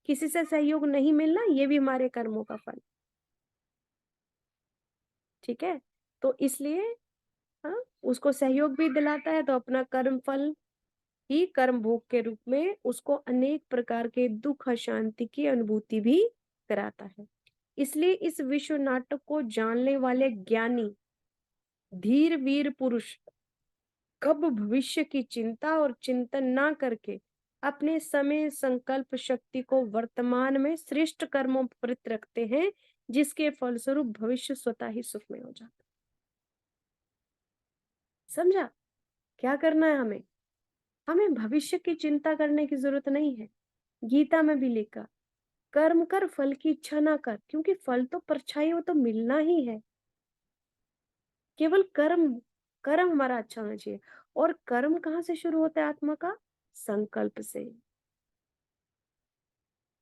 किसी से सहयोग नहीं मिलना, ये भी हमारे कर्मों का फल। ठीक है, तो इसलिए हाँ, उसको सहयोग भी दिलाता है, तो अपना कर्म फल ही कर्म भोग के रूप में उसको अनेक प्रकार के दुख अशांति की अनुभूति भी कराता है। इसलिए इस विश्व नाटक को जानने वाले ज्ञानी धीर वीर पुरुष कब भविष्य की चिंता और चिंतन ना करके अपने समय संकल्प शक्ति को वर्तमान में श्रेष्ठ कर्मों पर प्रवृत्त रखते हैं, जिसके फलस्वरूप भविष्य स्वतः ही सुखमय हो जाता है। समझा? क्या करना है हमें? हमें भविष्य की चिंता करने की जरूरत नहीं है। गीता में भी लिखा, कर्म कर फल की इच्छा ना कर, क्योंकि फल तो परछाई, वो तो मिलना ही है। केवल कर्म, कर्म हमारा अच्छा होना चाहिए। और कर्म कहाँ से शुरू होता है आत्मा का? संकल्प से।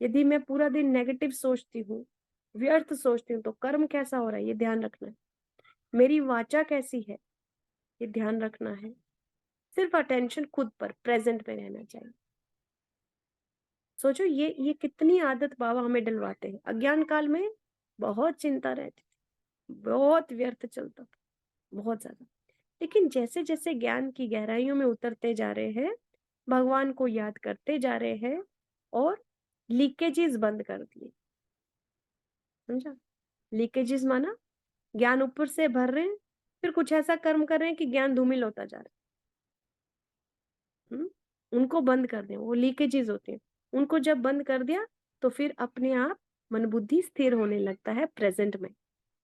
यदि मैं पूरा दिन नेगेटिव सोचती हूँ, व्यर्थ सोचती हूँ, तो कर्म कैसा हो रहा है ये ध्यान रखना है। मेरी वाचा कैसी है ये ध्यान रखना है। सिर्फ अटेंशन खुद पर, प्रेजेंट में रहना चाहिए। सोचो ये कितनी आदत बाबा हमें डलवाते हैं। अज्ञान काल में बहुत चिंता रहती थी, बहुत व्यर्थ चलता था, बहुत ज्यादा। लेकिन जैसे जैसे ज्ञान की गहराइयों में उतरते जा रहे हैं, भगवान को याद करते जा रहे हैं और लीकेजेस बंद कर दिए। समझा? लीकेजेस माना ज्ञान ऊपर से भर रहे हैं, फिर कुछ ऐसा कर्म कर रहे हैं कि ज्ञान धूमिल होता जा रहा है। उनको बंद कर दें, वो लीकेजेस होते हैं। उनको जब बंद कर दिया, तो फिर अपने आप मन बुद्धि स्थिर होने लगता है प्रेजेंट में।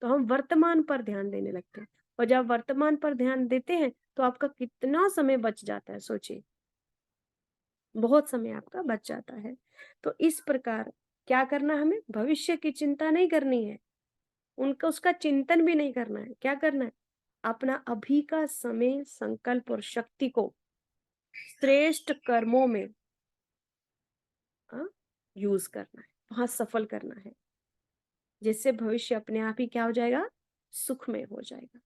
तो हम वर्तमान पर ध्यान देने लगते हैं। और जब वर्तमान पर ध्यान देते हैं, तो आपका कितना समय बच जाता है, सोचिए। बहुत समय आपका बच जाता है। तो इस प्रकार क्या करना, हमें भविष्य की चिंता नहीं करनी है, उनका उसका चिंतन भी नहीं करना है। क्या करना है? अपना अभी का समय संकल्प और शक्ति को श्रेष्ठ कर्मों में यूज करना है, वहां सफल करना है, जिससे भविष्य अपने आप ही क्या हो जाएगा? सुखमय हो जाएगा।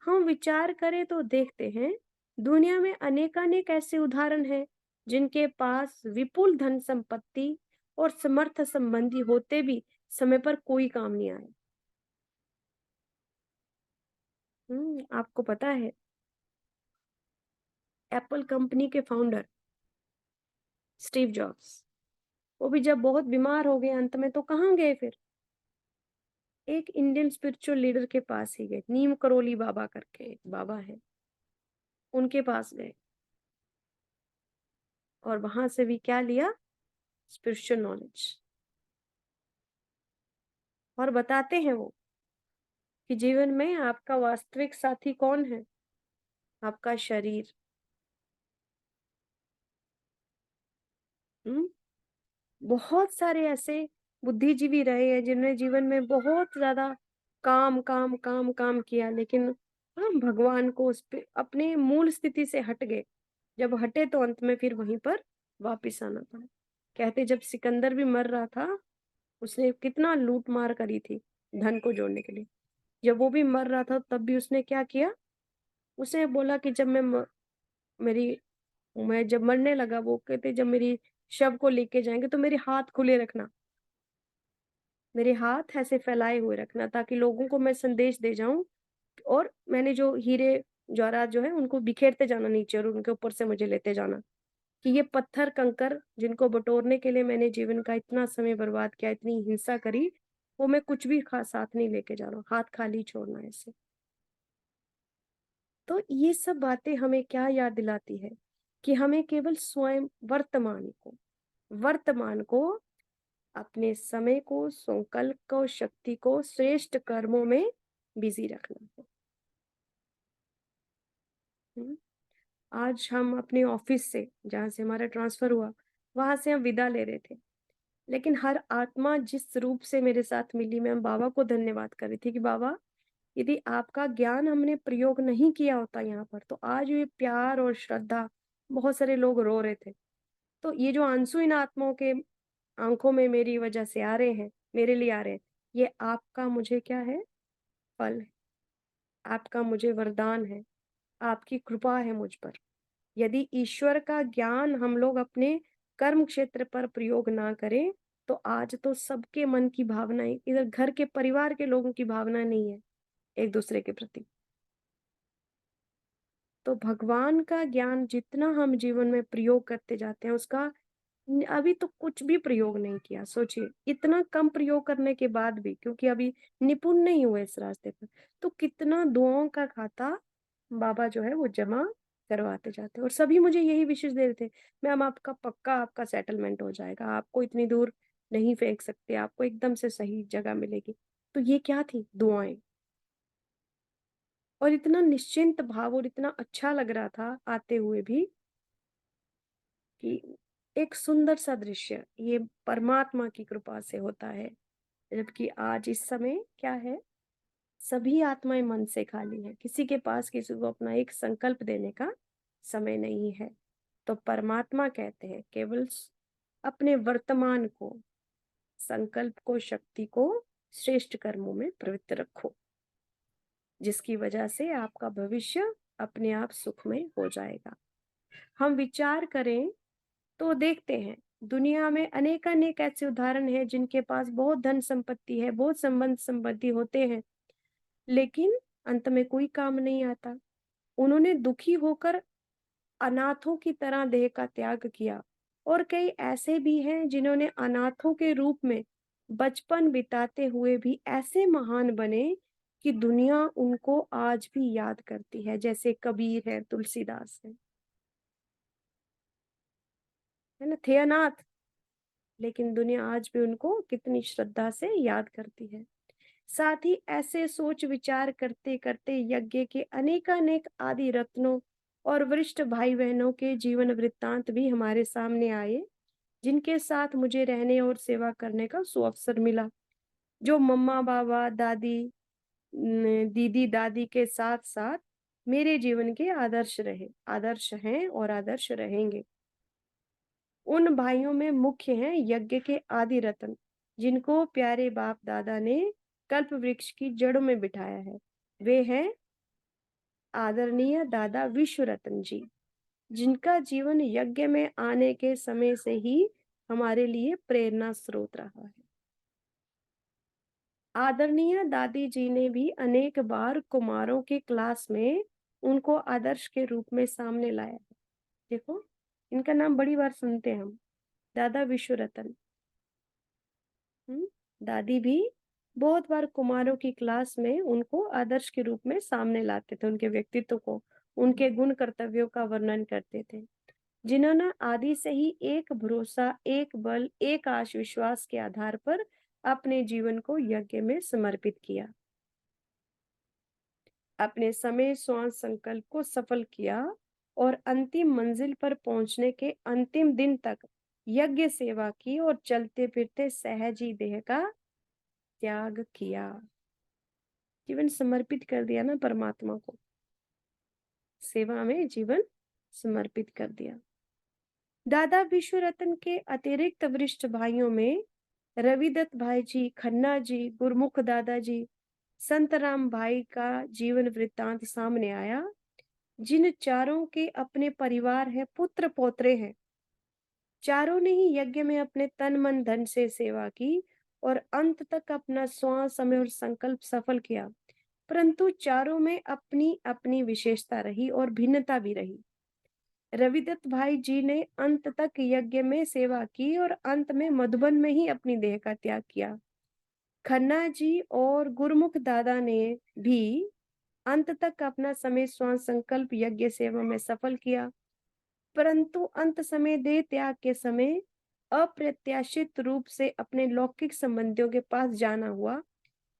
हम विचार करें तो देखते हैं, दुनिया में अनेकानेक ऐसे उदाहरण हैं जिनके पास विपुल धन संपत्ति और समर्थ संबंधी होते भी समय पर कोई काम नहीं आया। आपको पता है, एप्पल कंपनी के फाउंडर स्टीव जॉब्स। वो भी जब बहुत बीमार हो गए अंत में तो कहाँ गए फिर? एक इंडियन स्पिरिचुअल लीडर के पास ही गए, नीम करोली बाबा करके एक बाबा है, उनके पास गए और वहां से भी क्या लिया? Spiritual knowledge. और बताते हैं वो कि जीवन में आपका वास्तविक साथी कौन है? आपका शरीर। हम्म। बहुत सारे ऐसे बुद्धिजीवी रहे हैं जिन्होंने जीवन में बहुत ज्यादा काम काम काम काम किया, लेकिन भगवान को उस पे अपने मूल स्थिति से हट गए। जब हटे तो अंत में फिर वहीं पर वापिस आना पड़ा। कहते जब सिकंदर भी मर रहा था, उसने कितना लूट मार करी थी धन को जोड़ने के लिए। जब वो भी मर रहा था तब भी उसने क्या किया? उसने बोला कि जब मेरी मैं जब मरने लगा, वो कहते जब मेरी शव को लेके जाएंगे तो मेरे हाथ खुले रखना, मेरे हाथ ऐसे फैलाए हुए रखना ताकि लोगों को मैं संदेश दे जाऊं। और मैंने जो हीरे जवाहरात जो है उनको बिखेरते जाना नीचे और उनके ऊपर से मुझे लेते जाना, कि ये पत्थर कंकर जिनको बटोरने के लिए मैंने जीवन का इतना समय बर्बाद किया, इतनी हिंसा करी, वो मैं कुछ भी साथ नहीं लेके जा रहा हूँ, हाथ खाली छोड़ना है ऐसे। तो ये सब बातें हमें क्या याद दिलाती है? कि हमें केवल स्वयं वर्तमान को अपने समय को, संकल्प को, शक्ति को श्रेष्ठ कर्मों में बिजी रखना है। हम्म। आज हम अपने ऑफिस से, जहाँ से हमारा ट्रांसफर हुआ, वहां से हम विदा ले रहे थे, लेकिन हर आत्मा जिस रूप से मेरे साथ मिली, मैं बाबा को धन्यवाद कर रही थी कि बाबा, यदि आपका ज्ञान हमने प्रयोग नहीं किया होता यहाँ पर, तो आज ये प्यार और श्रद्धा, बहुत सारे लोग रो रहे थे। तो ये जो आंसू इन आत्माओं के आंखों में मेरी वजह से आ रहे हैं, मेरे लिए आ रहे हैं, ये आपका मुझे क्या है? फल है। आपका मुझे वरदान है, आपकी कृपा है मुझ पर। यदि ईश्वर का ज्ञान हम लोग अपने कर्म क्षेत्र पर प्रयोग ना करें, तो आज तो सबके मन की भावनाएं, इधर घर के परिवार के लोगों की भावना नहीं है एक दूसरे के प्रति। तो भगवान का ज्ञान जितना हम जीवन में प्रयोग करते जाते हैं, उसका अभी तो कुछ भी प्रयोग नहीं किया। सोचिए, इतना कम प्रयोग करने के बाद भी, क्योंकि अभी निपुण नहीं हुए इस रास्ते पर, तो कितना दुआओं का खाता बाबा जो है वो जमा करवाते जाते हैं। और सभी मुझे यही विशेष दे रहे थे, मैम आपका पक्का आपका सेटलमेंट हो जाएगा, आपको इतनी दूर नहीं फेंक सकते, आपको एकदम से सही जगह मिलेगी। तो ये क्या थी? दुआएं। और इतना निश्चिंत भाव और इतना अच्छा लग रहा था आते हुए भी, कि एक सुंदर सा दृश्य ये परमात्मा की कृपा से होता है। जबकि आज इस समय क्या है? सभी आत्माएं मन से खाली हैं, किसी के पास किसी को अपना एक संकल्प देने का समय नहीं है। तो परमात्मा कहते हैं केवल अपने वर्तमान को, संकल्प को, शक्ति को श्रेष्ठ कर्मों में प्रवृत्त रखो, जिसकी वजह से आपका भविष्य अपने आप सुखमय हो जाएगा। हम विचार करें तो देखते हैं दुनिया में अनेक अनेक ऐसे उदाहरण हैं जिनके पास बहुत धन संपत्ति है, बहुत संबंध संपत्ति होते हैं, लेकिन अंत में कोई काम नहीं आता। उन्होंने दुखी होकर अनाथों की तरह देह का त्याग किया। और कई ऐसे भी हैं जिन्होंने अनाथों के रूप में बचपन बिताते हुए भी ऐसे महान बने कि दुनिया उनको आज भी याद करती है, जैसे कबीर है, तुलसीदास है ना, थे अनाथ, लेकिन दुनिया आज भी उनको कितनी श्रद्धा से याद करती है। साथ ही ऐसे सोच विचार करते करते यज्ञ के अनेकानेक आदि रत्नों और वरिष्ठ भाई बहनों के जीवन वृत्तांत भी हमारे सामने आए, जिनके साथ मुझे रहने और सेवा करने का सुअवसर मिला। जो मम्मा बाबा दादी दीदी दादी के साथ साथ मेरे जीवन के आदर्श रहे, आदर्श हैं और आदर्श रहेंगे। उन भाइयों में मुख्य हैं यज्ञ के आदि रत्न, जिनको प्यारे बाप दादा ने कल्प वृक्ष की जड़ों में बिठाया है। वे हैं आदरणीय दादा विश्व रत्न जी, जिनका जीवन यज्ञ में आने के समय से ही हमारे लिए प्रेरणा स्रोत रहा है। आदरणीय दादी जी ने भी अनेक बार कुमारों के क्लास में उनको आदर्श के रूप में सामने लाया है। देखो, इनका नाम बड़ी बार सुनते हैं हम। दादा विश्वरतन। दादी भी बहुत बार कुमारों की क्लास में उनको आदर्श के रूप में सामने लाते थे, उनके व्यक्तित्व को, उनके गुण कर्तव्यों का वर्णन करते थे, जिन्होंने आदि से ही एक भरोसा, एक बल, एक आश विश्वास के आधार पर अपने जीवन को यज्ञ में समर्पित किया, अपने समय श्वास संकल्प को सफल किया और अंतिम मंजिल पर पहुंचने के अंतिम दिन तक यज्ञ सेवा की और चलते फिरते सहज ही देह का त्याग किया। जीवन समर्पित कर दिया ना परमात्मा को, सेवा में जीवन समर्पित कर दिया। दादा विश्वरतन के अतिरिक्त वरिष्ठ भाइयों में रविदत्त भाई जी, खन्ना जी, गुरमुख दादा जी, संतराम भाई का जीवन वृत्तांत सामने आया, जिन चारों के अपने परिवार है, पुत्र पौत्रे हैं। चारों ने ही यज्ञ में अपने तन मन धन से सेवा की और अंत तक अपना श्वास समय और संकल्प सफल किया, परंतु चारों में अपनी अपनी विशेषता रही और भिन्नता भी रही। रविदत्त भाई जी ने अंत तक यज्ञ में सेवा की और अंत में मधुबन में ही अपनी देह का त्याग किया। खन्ना जी और गुरमुख दादा ने भी अंत तक अपना समय श्वास संकल्प यज्ञ सेवा में सफल किया, परंतु अंत समय देह त्याग के समय अप्रत्याशित रूप से अपने लौकिक संबंधियों के पास जाना हुआ।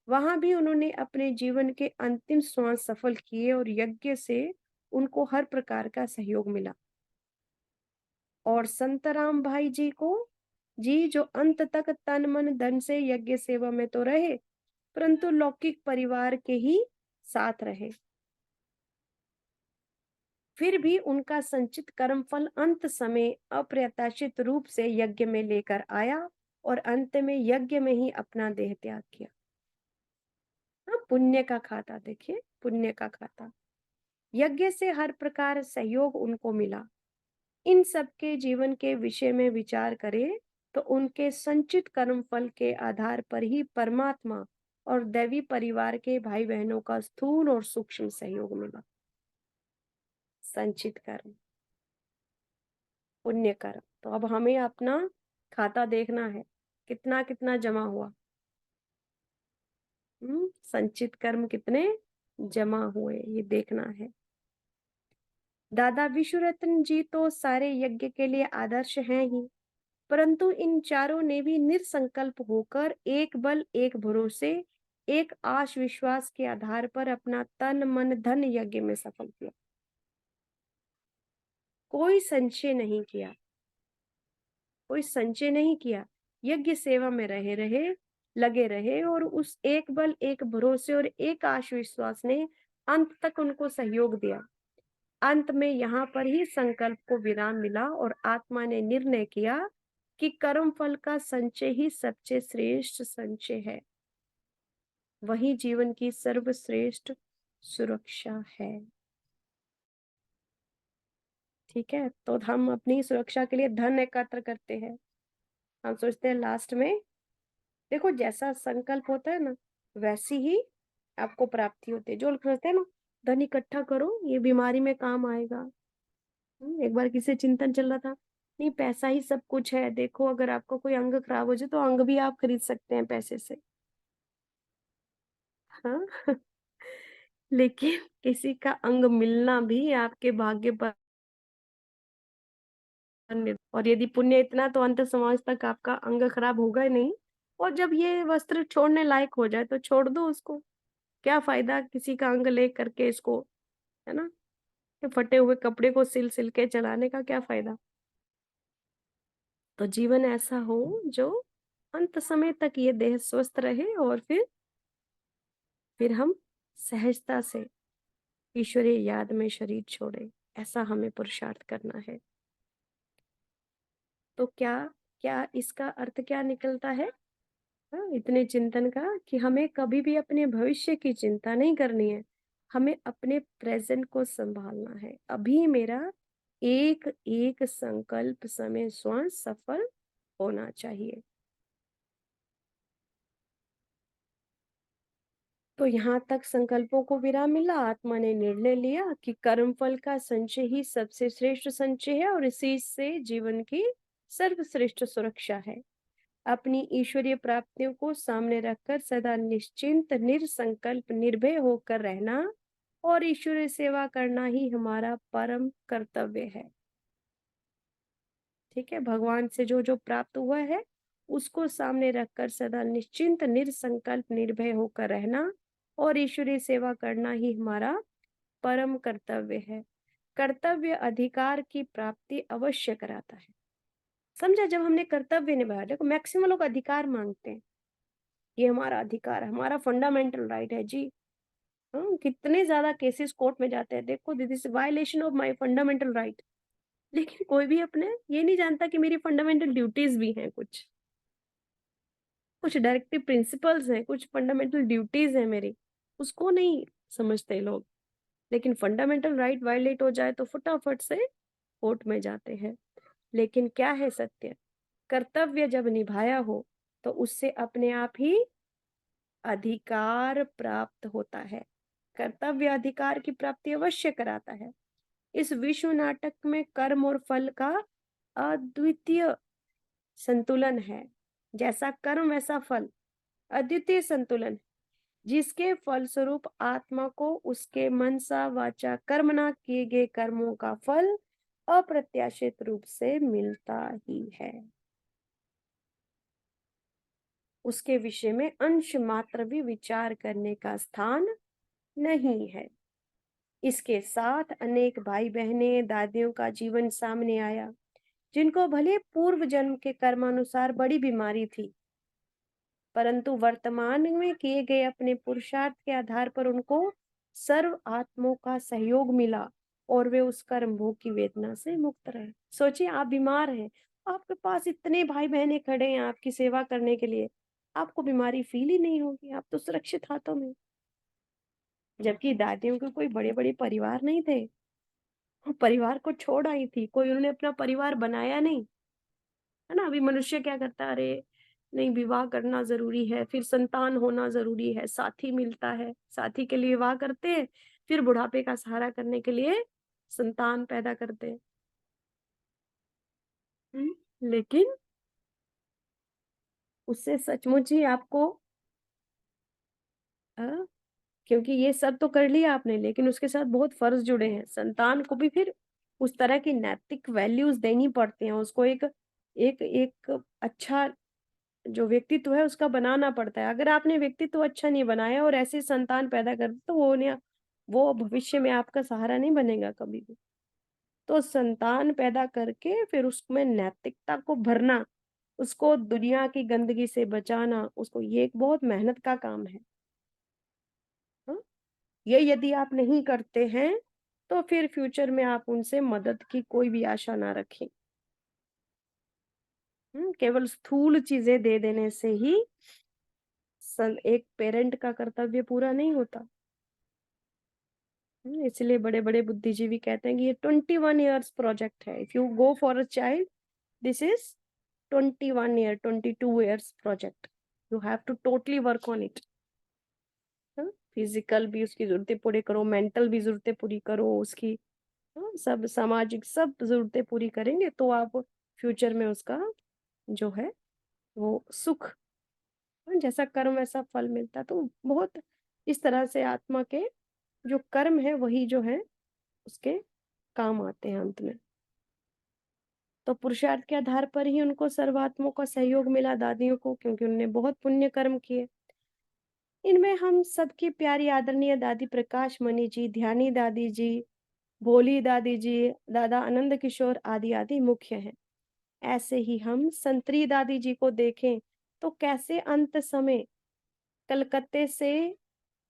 वहां भी उन्होंने अपने जीवन के अंतिम श्वास सफल किए और यज्ञ से उनको हर प्रकार का सहयोग मिला। और संतराम भाई जी को, जी जो अंत तक तन मन धन से यज्ञ सेवा में तो रहे, परंतु लौकिक परिवार के ही साथ रहे, फिर भी उनका संचित कर्म फल अंत समय अप्रत्याशित रूप से यज्ञ में लेकर आया और अंत में यज्ञ में ही अपना देह त्याग किया। हाँ, पुण्य का खाता, देखिए पुण्य का खाता। यज्ञ से हर प्रकार सहयोग उनको मिला। इन सबके जीवन के विषय में विचार करें तो उनके संचित कर्म फल के आधार पर ही परमात्मा और दैवी परिवार के भाई बहनों का स्थूल और सूक्ष्म सहयोग मिला। संचित कर्म, पुण्य कर्म। तो अब हमें अपना खाता देखना है, कितना कितना जमा हुआ। संचित कर्म कितने जमा हुए, ये देखना है। दादा विश्वरत्न जी तो सारे यज्ञ के लिए आदर्श हैं ही, परंतु इन चारों ने भी निरसंकल्प होकर एक बल, एक भरोसे, एक आश विश्वास के आधार पर अपना तन मन धन यज्ञ में सफल किया। कोई संचय नहीं किया, कोई संचय नहीं किया, यज्ञ सेवा में रहे लगे रहे और उस एक बल, एक भरोसे और एक आश विश्वास ने अंत तक उनको सहयोग दिया। अंत में यहाँ पर ही संकल्प को विराम मिला और आत्मा ने निर्णय किया कि कर्म फल का संचय ही सबसे श्रेष्ठ संचय है, वही जीवन की सर्वश्रेष्ठ सुरक्षा है। ठीक है, तो हम अपनी सुरक्षा के लिए धन एकत्र करते हैं। हम सोचते हैं लास्ट में, देखो जैसा संकल्प होता है ना, वैसी ही आपको प्राप्ति होती है। जो लोग सोचते हैं ना धन इकट्ठा करो, ये बीमारी में काम आएगा। एक बार किसी चिंतन चल रहा था, नहीं पैसा ही सब कुछ है, देखो अगर आपका कोई अंग खराब हो जाए तो अंग भी आप खरीद सकते हैं पैसे से। हाँ लेकिन किसी का अंग मिलना भी आपके भाग्य पर और यदि पुण्य इतना तो अंत समाज तक आपका अंग खराब होगा ही नहीं। और जब ये वस्त्र छोड़ने लायक हो जाए तो छोड़ दो उसको, क्या फायदा किसी का अंग ले करके इसको, है ना, ये फटे हुए कपड़े को सिल सिल के चलाने का क्या फायदा। तो जीवन ऐसा हो जो अंत समय तक ये देह स्वस्थ रहे और फिर हम सहजता से ईश्वरीय याद में शरीर छोड़े, ऐसा हमें पुरुषार्थ करना है। तो क्या क्या इसका अर्थ क्या निकलता है, हाँ, इतने चिंतन का, कि हमें कभी भी अपने भविष्य की चिंता नहीं करनी है, हमें अपने प्रेजेंट को संभालना है। अभी मेरा एक एक संकल्प समय स्वयं सफल होना चाहिए। तो यहाँ तक संकल्पों को विराम मिला, आत्मा ने निर्णय लिया कि कर्मफल का संचय ही सबसे श्रेष्ठ संचय है और इसी से जीवन की सर्वश्रेष्ठ सुरक्षा है। अपनी ईश्वरीय प्राप्तियों को सामने रखकर सदा निश्चिंत, निरसंकल्प, निर्भय होकर रहना और ईश्वरीय सेवा करना ही हमारा परम कर्तव्य है। ठीक है, भगवान से जो जो प्राप्त हुआ है उसको सामने रखकर सदा निश्चिंत, निरसंकल्प, निर्भय होकर रहना और ईश्वरीय सेवा करना ही हमारा परम कर्तव्य है। कर्तव्य अधिकार की प्राप्ति अवश्य कराता है। समझा, जब हमने कर्तव्य निभाया, देखो मैक्सिमम लोग अधिकार मांगते हैं, ये हमारा अधिकार है, हमारा फंडामेंटल राइट है जी। कितने ज्यादा केसेस कोर्ट में जाते हैं, देखो this is violation of my fundamental right. लेकिन कोई भी अपने ये नहीं जानता कि मेरी फंडामेंटल ड्यूटीज भी हैं, कुछ कुछ डायरेक्टिव प्रिंसिपल्स हैं, कुछ फंडामेंटल ड्यूटीज हैं मेरी, उसको नहीं समझते लोग। लेकिन फंडामेंटल राइट वायलेट हो जाए तो फटाफट से कोर्ट में जाते हैं। लेकिन क्या है सत्य, कर्तव्य जब निभाया हो तो उससे अपने आप ही अधिकार प्राप्त होता है। कर्तव्य अधिकार की प्राप्ति अवश्य कराता है। इस विश्व नाटक में कर्म और फल का अद्वितीय संतुलन है। जैसा कर्म वैसा फल, अद्वितीय संतुलन, जिसके फलस्वरूप आत्मा को उसके मनसा वाचा कर्मणा किए गए कर्मों का फल अप्रत्याशित रूप से मिलता ही है। उसके विषय में अंश मात्र भी विचार करने का स्थान नहीं है। इसके साथ अनेक भाई बहनें, दादियों का जीवन सामने आया, जिनको भले पूर्व जन्म के कर्मानुसार बड़ी बीमारी थी, परंतु वर्तमान में किए गए अपने पुरुषार्थ के आधार पर उनको सर्व आत्माओं का सहयोग मिला और वे उस कर्म भोग की वेदना से मुक्त रहे। सोचिए, आप बीमार हैं, आपके पास इतने भाई बहनें खड़े हैं आपकी सेवा करने के लिए, आपको बीमारी फील ही नहीं होगी, आप तो सुरक्षित हाथों में। जबकि दादियों के कोई बड़े बड़े परिवार नहीं थे, वो परिवार को छोड़ आई थी, कोई उन्होंने अपना परिवार बनाया नहीं, है ना। अभी मनुष्य क्या करता है, अरे नहीं विवाह करना जरूरी है, फिर संतान होना जरूरी है, साथी मिलता है, साथी के लिए विवाह करते हैं, फिर बुढ़ापे का सहारा करने के लिए संतान पैदा करते हैं। लेकिन उससे सचमुच ही आपको अ, क्योंकि ये सब तो कर लिया आपने, लेकिन उसके साथ बहुत फर्ज जुड़े हैं। संतान को भी फिर उस तरह की नैतिक वैल्यूज देनी पड़ती हैं, उसको एक एक एक अच्छा जो व्यक्तित्व है उसका बनाना पड़ता है। अगर आपने व्यक्तित्व अच्छा नहीं बनाया और ऐसी संतान पैदा कर दी तो वो भविष्य में आपका सहारा नहीं बनेगा कभी भी। तो संतान पैदा करके फिर उसमें नैतिकता को भरना, उसको दुनिया की गंदगी से बचाना, उसको, ये एक बहुत मेहनत का काम है। हाँ? ये यदि आप नहीं करते हैं तो फिर फ्यूचर में आप उनसे मदद की कोई भी आशा ना रखें। केवल स्थूल चीजें दे देने से ही एक पेरेंट का कर्तव्य पूरा नहीं होता। इसलिए बड़े बड़े बुद्धिजीवी कहते हैं कि ये 21 ईयर्स प्रोजेक्ट है। If you go for a child, this is 21 year 22 years project. You have to totally work on it. Physical भी उसकी जरूरतें पूरी करो, मेंटल भी जरूरतें पूरी करो उसकी। सब सामाजिक सब जरूरतें पूरी करेंगे तो आप फ्यूचर में उसका जो है वो सुख, जैसा कर्म वैसा फल मिलता। तो बहुत इस तरह से आत्मा के जो कर्म है वही जो है उसके काम आते हैं अंत में। तो पुरुषार्थ के आधार पर ही उनको सर्वात्माओं का सहयोग मिला दादियों को, क्योंकि उन्होंने बहुत पुण्य कर्म किए। इनमें हम सबकी प्यारी आदरणीय दादी प्रकाश मणि जी, ध्यानी दादी जी, भोली दादी जी, दादा आनंद किशोर आदि आदि मुख्य हैं। ऐसे ही हम संतरी दादी जी को देखें तो कैसे अंत समय कलकत्ते से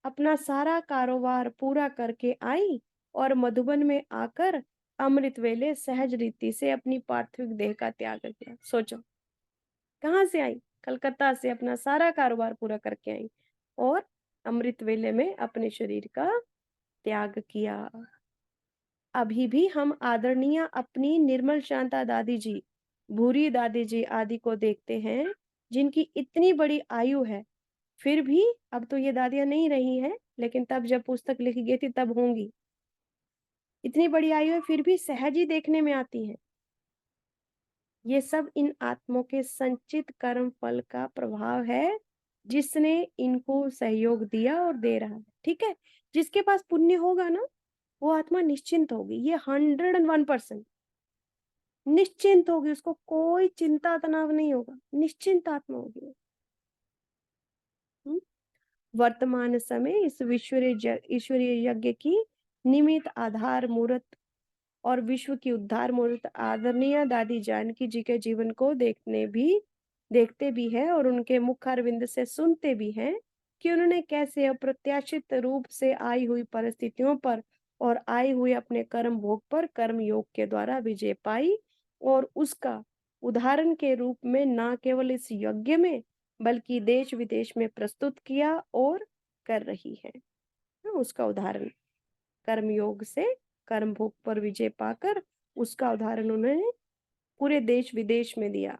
अपना सारा कारोबार पूरा करके आई और मधुबन में आकर अमृत वेले सहज रीति से अपनी पार्थिव देह का त्याग किया। सोचो, कहाँ से आई, कलकत्ता से अपना सारा कारोबार पूरा करके आई और अमृत वेले में अपने शरीर का त्याग किया। अभी भी हम आदरणीय अपनी निर्मल शांता दादी जी, भूरी दादी जी आदि को देखते हैं, जिनकी इतनी बड़ी आयु है, फिर भी, अब तो ये दादियां नहीं रही हैं, लेकिन तब जब पुस्तक लिखी गई थी तब होंगी, इतनी बड़ी आयु है फिर भी सहज ही देखने में आती है। ये सब इन आत्माओं के संचित कर्म फल का प्रभाव है, जिसने इनको सहयोग दिया और दे रहा है। ठीक है? जिसके पास पुण्य होगा ना, वो आत्मा निश्चिंत होगी। ये 101% निश्चिंत होगी, उसको कोई चिंता तनाव नहीं होगा, निश्चिंत आत्मा होगी वो। वर्तमान समय इस ईश्वरीय यज्ञ की निमित्त आधार मूर्त और विश्व की उद्धार मूर्त आदरणीय दादी जानकी जी के जीवन को देखते भी है और उनके मुख अरविंद से सुनते भी हैं कि उन्होंने कैसे अप्रत्याशित रूप से आई हुई परिस्थितियों पर और आई हुई अपने कर्म भोग पर कर्म योग के द्वारा विजय पाई, और उसका उदाहरण के रूप में न केवल इस यज्ञ में बल्कि देश विदेश में प्रस्तुत किया और कर रही है। उसका उदाहरण कर्म योग से कर्म भोग पर विजय पाकर उसका उदाहरण उन्होंने पूरे देश विदेश में दिया।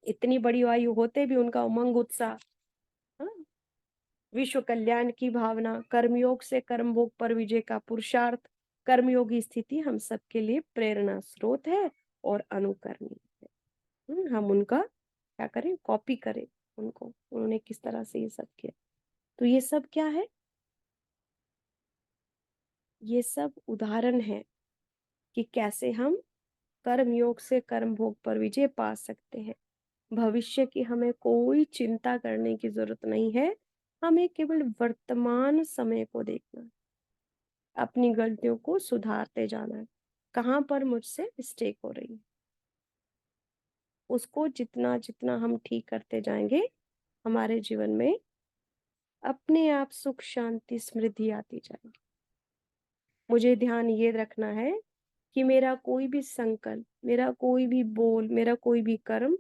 इतनी बड़ी आयु होते भी उनका उमंग उत्साह, हाँ, विश्व कल्याण की भावना, कर्मयोग से कर्म भोग पर विजय का पुरुषार्थ, कर्मयोगी स्थिति हम सबके लिए प्रेरणा स्रोत है और अनुकरणीय है। हम उनका क्या करें, कॉपी करें उनको, उन्होंने किस तरह से ये सब किया। तो ये सब क्या है, ये सब उदाहरण है कि कैसे हम कर्म योग से कर्म भोग पर विजय पा सकते हैं। भविष्य की हमें कोई चिंता करने की जरूरत नहीं है, हमें केवल वर्तमान समय को देखना है, अपनी गलतियों को सुधारते जाना है। कहाँ पर मुझसे मिस्टेक हो रही है, उसको जितना जितना हम ठीक करते जाएंगे, हमारे जीवन में अपने आप सुख शांति समृद्धि आती जाएगी। मुझे ध्यान ये रखना है कि मेरा कोई भी संकल्प, मेरा कोई भी बोल, मेरा कोई भी कर्म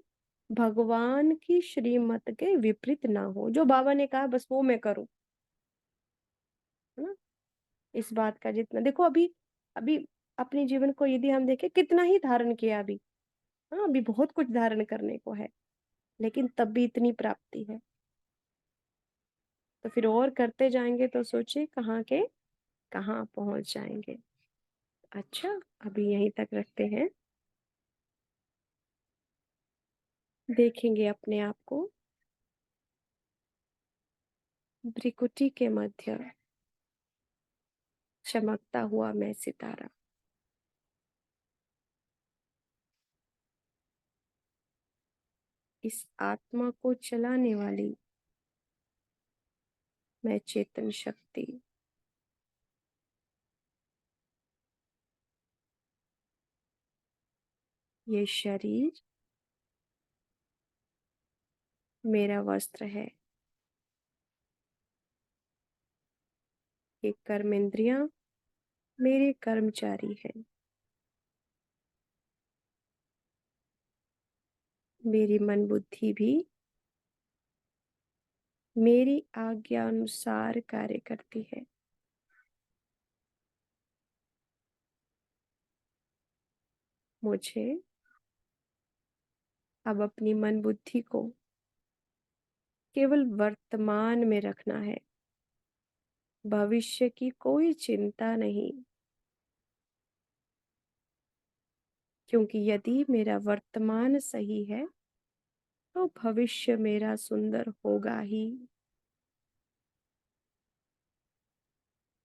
भगवान की श्रीमत के विपरीत ना हो। जो बाबा ने कहा बस वो मैं करूं, है ना? इस बात का जितना देखो, अभी अभी अपने जीवन को यदि हम देखें, कितना ही धारण किया अभी, हाँ अभी बहुत कुछ धारण करने को है, लेकिन तब भी इतनी प्राप्ति है। तो फिर और करते जाएंगे तो सोचिए कहाँ के कहाँ पहुंच जाएंगे। अच्छा, अभी यहीं तक रखते हैं। देखेंगे अपने आप को भ्रिकुटी के मध्य चमकता हुआ मैं सितारा। इस आत्मा को चलाने वाली मैं चेतन शक्ति। ये शरीर मेरा वस्त्र है, ये कर्मेंद्रियां मेरे कर्मचारी हैं, मेरी मन बुद्धि भी मेरी आज्ञा अनुसार कार्य करती है। मुझे अब अपनी मन बुद्धि को केवल वर्तमान में रखना है, भविष्य की कोई चिंता नहीं, क्योंकि यदि मेरा वर्तमान सही है तो भविष्य मेरा सुंदर होगा ही।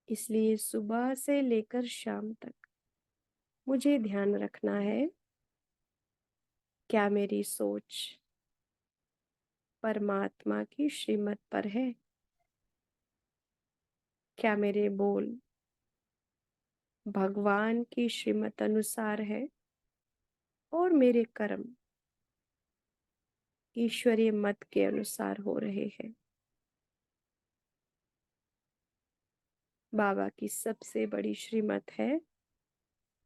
इसलिए सुबह से लेकर शाम तक मुझे ध्यान रखना है, क्या मेरी सोच परमात्मा की श्रीमत पर है, क्या मेरे बोल भगवान की श्रीमत अनुसार है, और मेरे कर्म ईश्वरीय मत के अनुसार हो रहे हैं। बाबा की सबसे बड़ी श्रीमत है,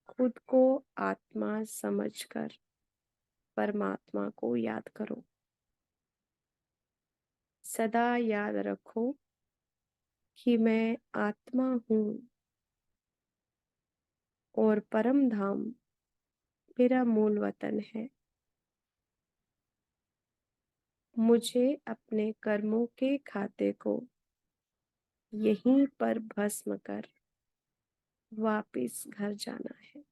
खुद को आत्मा समझकर परमात्मा को याद करो। सदा याद रखो कि मैं आत्मा हूँ और परम धाम मेरा मूल वतन है। मुझे अपने कर्मों के खाते को यहीं पर भस्म कर वापिस घर जाना है।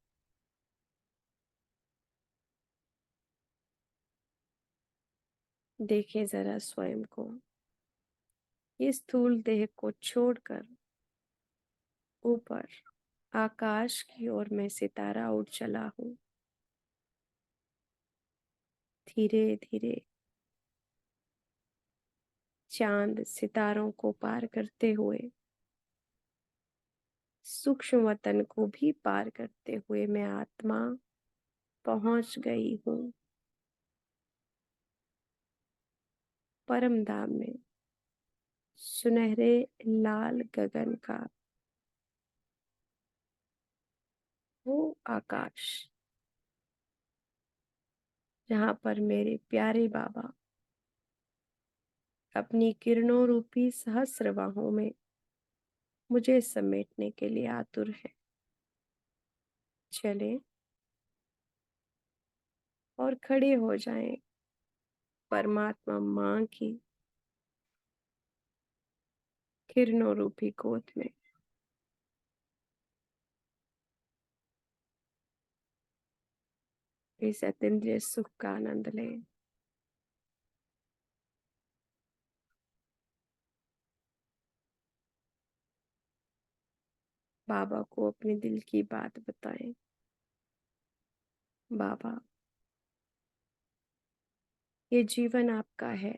देखें जरा स्वयं को, इस स्थूल देह को छोड़कर ऊपर आकाश की ओर मैं सितारा उड़ चला हूँ। धीरे धीरे चांद सितारों को पार करते हुए, सूक्ष्म वतन को भी पार करते हुए मैं आत्मा पहुंच गई हूँ परम धाम में, सुनहरे लाल गगन का वो आकाश, जहाँ पर मेरे प्यारे बाबा अपनी किरणों रूपी सहस्र बाहों में मुझे समेटने के लिए आतुर है। चले और खड़े हो जाएं परमात्मा माँ की किरणों रूपी गोद में। इस अतीन्द्रिय सुख का आनंद लें। बाबा को अपने दिल की बात बताएं। बाबा, ये जीवन आपका है,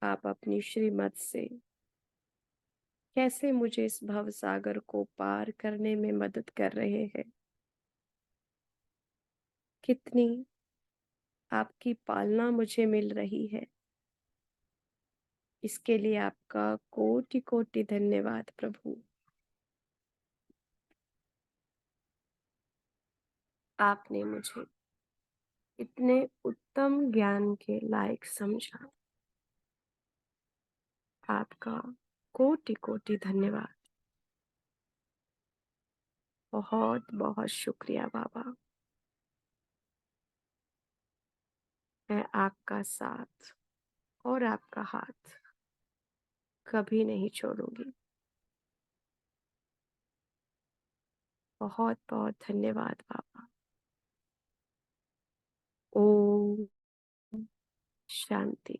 आप अपनी श्रीमत से कैसे मुझे इस भव सागर को पार करने में मदद कर रहे हैं। कितनी आपकी पालना मुझे मिल रही है, इसके लिए आपका कोटि कोटि धन्यवाद प्रभु। आपने मुझे इतने उत्तम ज्ञान के लायक समझा। आपका कोटि कोटि धन्यवाद। बहुत बहुत शुक्रिया बाबा। मैं आपका साथ और आपका हाथ कभी नहीं छोड़ूंगी। बहुत बहुत धन्यवाद बाबा। ओम शांति।